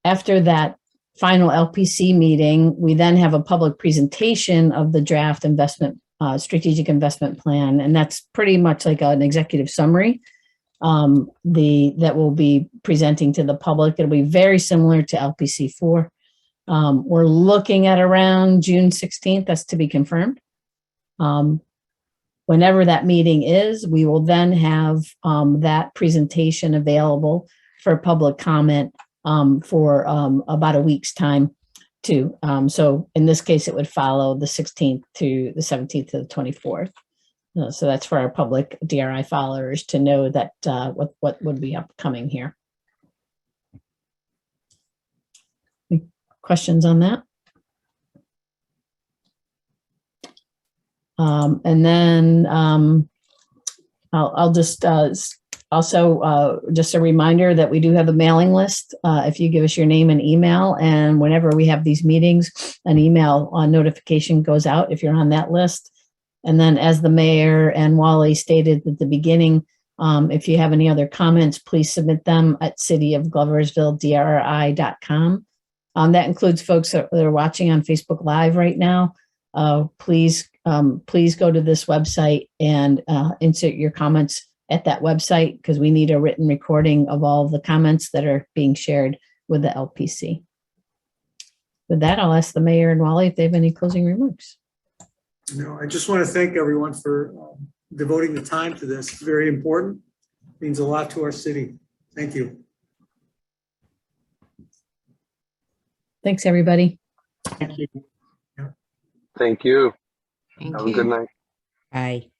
After that final LPC meeting, we then have a public presentation of the draft strategic investment plan, and that's pretty much like an executive summary that we'll be presenting to the public. It'll be very similar to LPC 4. We're looking at around June 16th. That's to be confirmed. Whenever that meeting is, we will then have that presentation available for public comment for about a week's time too. So in this case, it would follow the 16th to the 17th to the 24th. So that's for our public DRI followers to know that what would be upcoming here. Any questions on that? And then I'll just also just a reminder that we do have a mailing list. If you give us your name and email, and whenever we have these meetings, an email notification goes out if you're on that list. And then, as the mayor and Wally stated at the beginning, if you have any other comments, please submit them at cityofgloversvilledri.com. That includes folks that are watching on Facebook Live right now. Please go to this website and insert your comments at that website, because we need a written recording of all of the comments that are being shared with the LPC. With that, I'll ask the mayor and Wally if they have any closing remarks. No, I just want to thank everyone for devoting the time to this. It's very important. It means a lot to our city. Thank you. Thanks, everybody. Thank you. Thank you. Thank Have a you. good night. Aye.